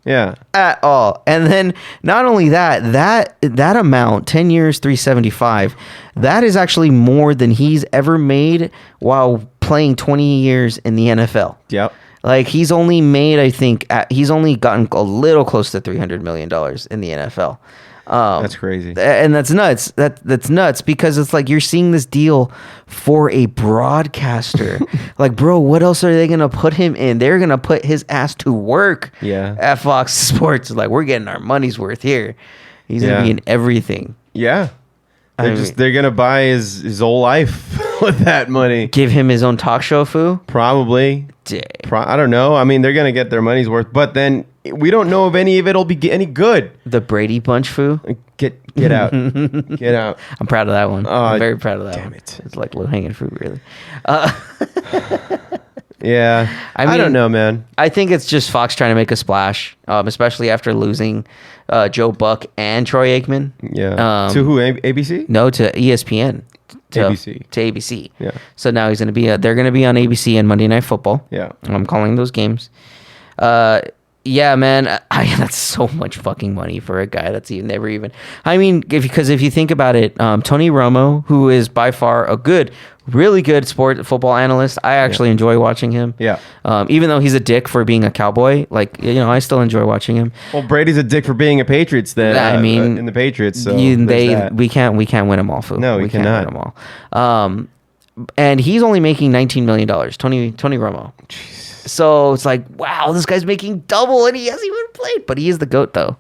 Yeah. At all. And then not only that amount, 10 years, 375, that is actually more than he's ever made while playing 20 years in the NFL. Yep. Like he's only made, I think, he's only gotten a little close to $300 million in the NFL. That's crazy. And that's nuts. That's nuts because it's like you're seeing this deal for a broadcaster. Like, bro, what else are they going to put him in? They're going to put his ass to work at Fox Sports. Like, we're getting our money's worth here. He's going to be in everything. Yeah. They're going to buy his whole life with that money. Give him his own talk show, Foo? Probably. I don't know. I mean, they're going to get their money's worth, but then we don't know if any of it'll be any good. The Brady Bunch, Foo? Get out. Get out. I'm proud of that one. I'm very proud of that one. Damn it. It's like low-hanging fruit, really. Yeah. I mean, I don't know, man. I think it's just Fox trying to make a splash, especially after losing Joe Buck and Troy Aikman. Yeah. To who? ABC? No, to ESPN. ABC. To ABC. Yeah. So now he's going to be they're going to be on ABC and Monday Night Football. Yeah. I'm calling those games. Yeah, man, that's so much fucking money for a guy that's never even. I mean, because if you think about it, Tony Romo, who is by far a really good football analyst, I actually enjoy watching him. Yeah. Even though he's a dick for being a Cowboy, I still enjoy watching him. Well, Brady's a dick for being a Patriots. Then I mean, in the Patriots, so we can't win them all. Foo. No, we cannot win them all. And he's only making $19 million. Tony Romo. Jeez. So it's like, wow, this guy's making double and he hasn't even played. But he is the GOAT, though.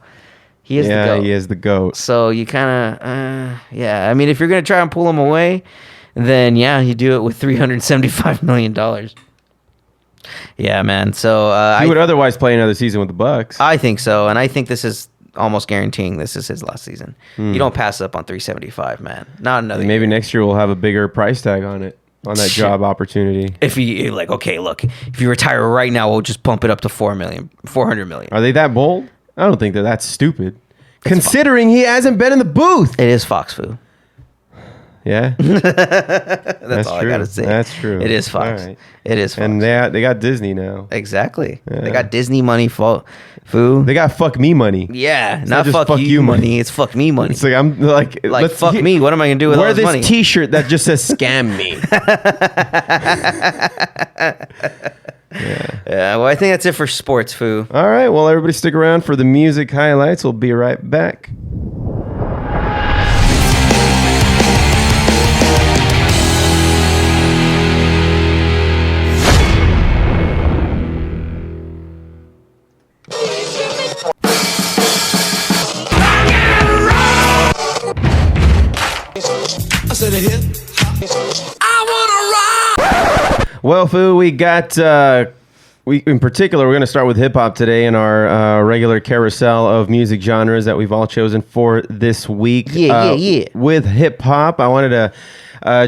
He is the GOAT. He is the GOAT. So you kind of, I mean, if you're going to try and pull him away, then, you do it with $375 million. Yeah, man. So he would otherwise play another season with the Bucks. I think so. And I think this is almost guaranteeing this is his last season. You don't pass up on 375, man. Not another Maybe year. Next year we'll have a bigger price tag on it. On that job opportunity. If you if you retire right now, we'll just bump it up to $400 million. Are they that bold? I don't think they're that stupid. Considering he hasn't been in the booth. It is Fox, Foo. Yeah. That's all true. I gotta say. That's true. It is Fox. Right. It is Fox. And they got Disney now. Exactly. Yeah. They got Disney money, Foo. They got fuck me money. Yeah, not fuck you money. It's fuck me money. It's like I'm like fuck me. What am I gonna do with all this money? Wear this T-shirt that just says "scam me." Yeah. Well, I think that's it for sports, Foo. All right. Well, everybody stick around for the music highlights. We'll be right back. Well, Foo, we got in particular, we're going to start with hip hop today in our regular carousel of music genres that we've all chosen for this week. Yeah. With hip hop, I wanted to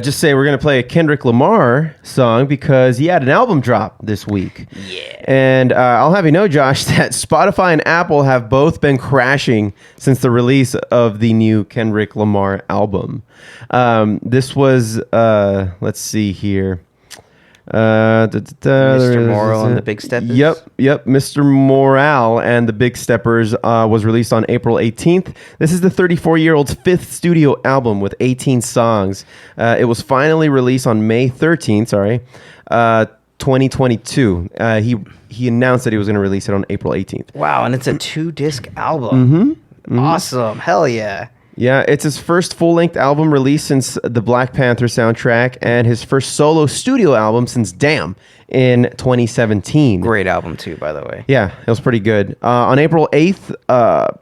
just say we're going to play a Kendrick Lamar song because he had an album drop this week. Yeah. And I'll have you know, Josh, that Spotify and Apple have both been crashing since the release of the new Kendrick Lamar album. This was, let's see here. Mr. Morale and the Big Steppers. Yep. Mr. Morale and the Big Steppers was released on April 18th. This is the 34-year-old's fifth studio album with 18 songs. It was finally released on May 13th, 2022. He announced that he was going to release it on April 18th. Wow, and it's a 2-disc album. Awesome. Hell yeah. Yeah, it's his first full-length album released since the Black Panther soundtrack and his first solo studio album since Damn in 2017. Great album too, by the way. Yeah, it was pretty good. On April 8th,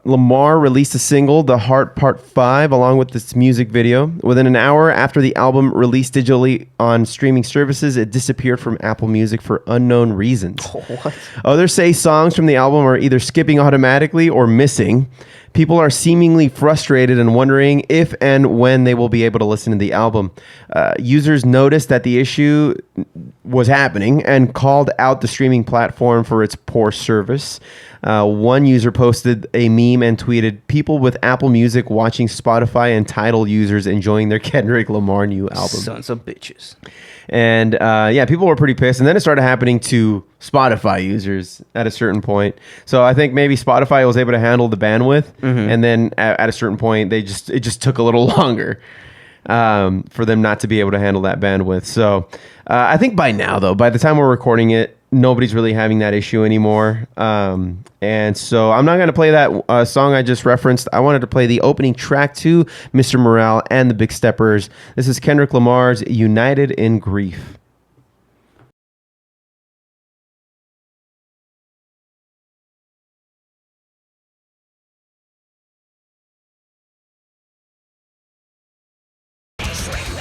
Lamar released a single, The Heart Part 5, along with this music video. Within an hour after the album released digitally on streaming services, it disappeared from Apple Music for unknown reasons. What? Others say songs from the album are either skipping automatically or missing. People are seemingly frustrated and wondering if and when they will be able to listen to the album. Users noticed that the issue was happening and called out the streaming platform for its poor service. One user posted a meme and tweeted, "People with Apple Music watching Spotify and Tidal users enjoying their Kendrick Lamar new album." Sons of bitches. And people were pretty pissed. And then it started happening to Spotify users at a certain point. So I think maybe Spotify was able to handle the bandwidth. And then at a certain point, it just took a little longer for them not to be able to handle that bandwidth. So I think by now, though, by the time we're recording it, nobody's really having that issue anymore. And so I'm not going to play that song I just referenced. I wanted to play the opening track to Mr. Morale and the Big Steppers. This is Kendrick Lamar's United in Grief.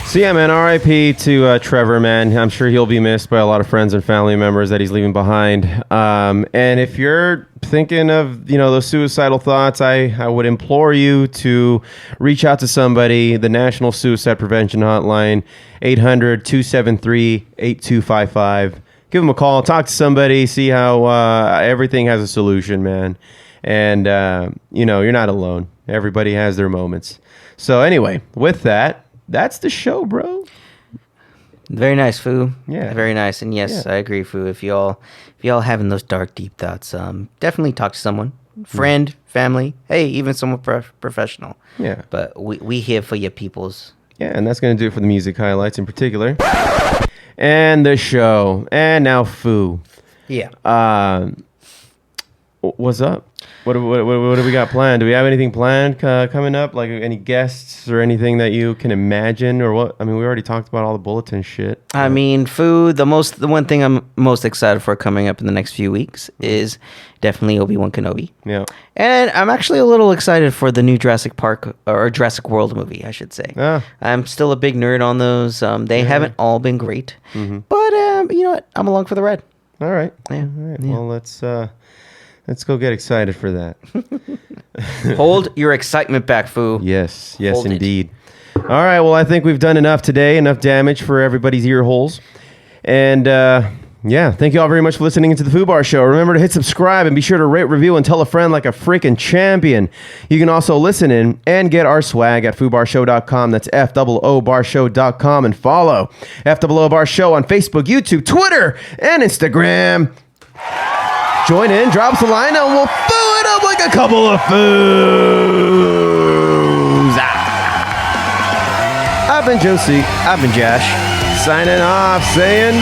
So yeah, man, RIP to Trevor, man. I'm sure he'll be missed by a lot of friends and family members that he's leaving behind. And if you're thinking of, those suicidal thoughts, I would implore you to reach out to somebody. The National Suicide Prevention Hotline, 800-273-8255. Give them a call, talk to somebody, see how everything has a solution, man. And, you're not alone. Everybody has their moments. So anyway, with that, that's the show, bro. Very nice, Foo. Yeah. Very nice. And yes, I agree, Foo. If y'all having those dark, deep thoughts, definitely talk to someone. Friend, family, hey, even someone professional. Yeah. But we here for your peoples. Yeah, and that's going to do it for the music highlights in particular. And the show. And now Foo. Yeah. What's up? What do we got planned? Do we have anything planned coming up? Like any guests or anything that you can imagine, or what? I mean, we already talked about all the bulletin shit. I mean, food. The one thing I'm most excited for coming up in the next few weeks is definitely Obi-Wan Kenobi. Yeah. And I'm actually a little excited for the new Jurassic Park or Jurassic World movie, I should say. Ah. I'm still a big nerd on those. They haven't all been great, but you know what? I'm along for the ride. All right. Yeah. All right. Yeah. Well, let's go get excited for that. Hold your excitement back, Foo. Yes, Hold it. indeed. All right, well, I think we've done enough today, enough damage for everybody's ear holes. And thank you all very much for listening to the Foobar Show. Remember to hit subscribe and be sure to rate, review, and tell a friend like a freaking champion. You can also listen in and get our swag at foobarshow.com. That's FOObarshow.com, and follow FOO Bar Show on Facebook, YouTube, Twitter, and Instagram. Join in, drop us a line, and we'll foo it up like a couple of foos. I've been Josie. I've been Josh. Signing off, saying...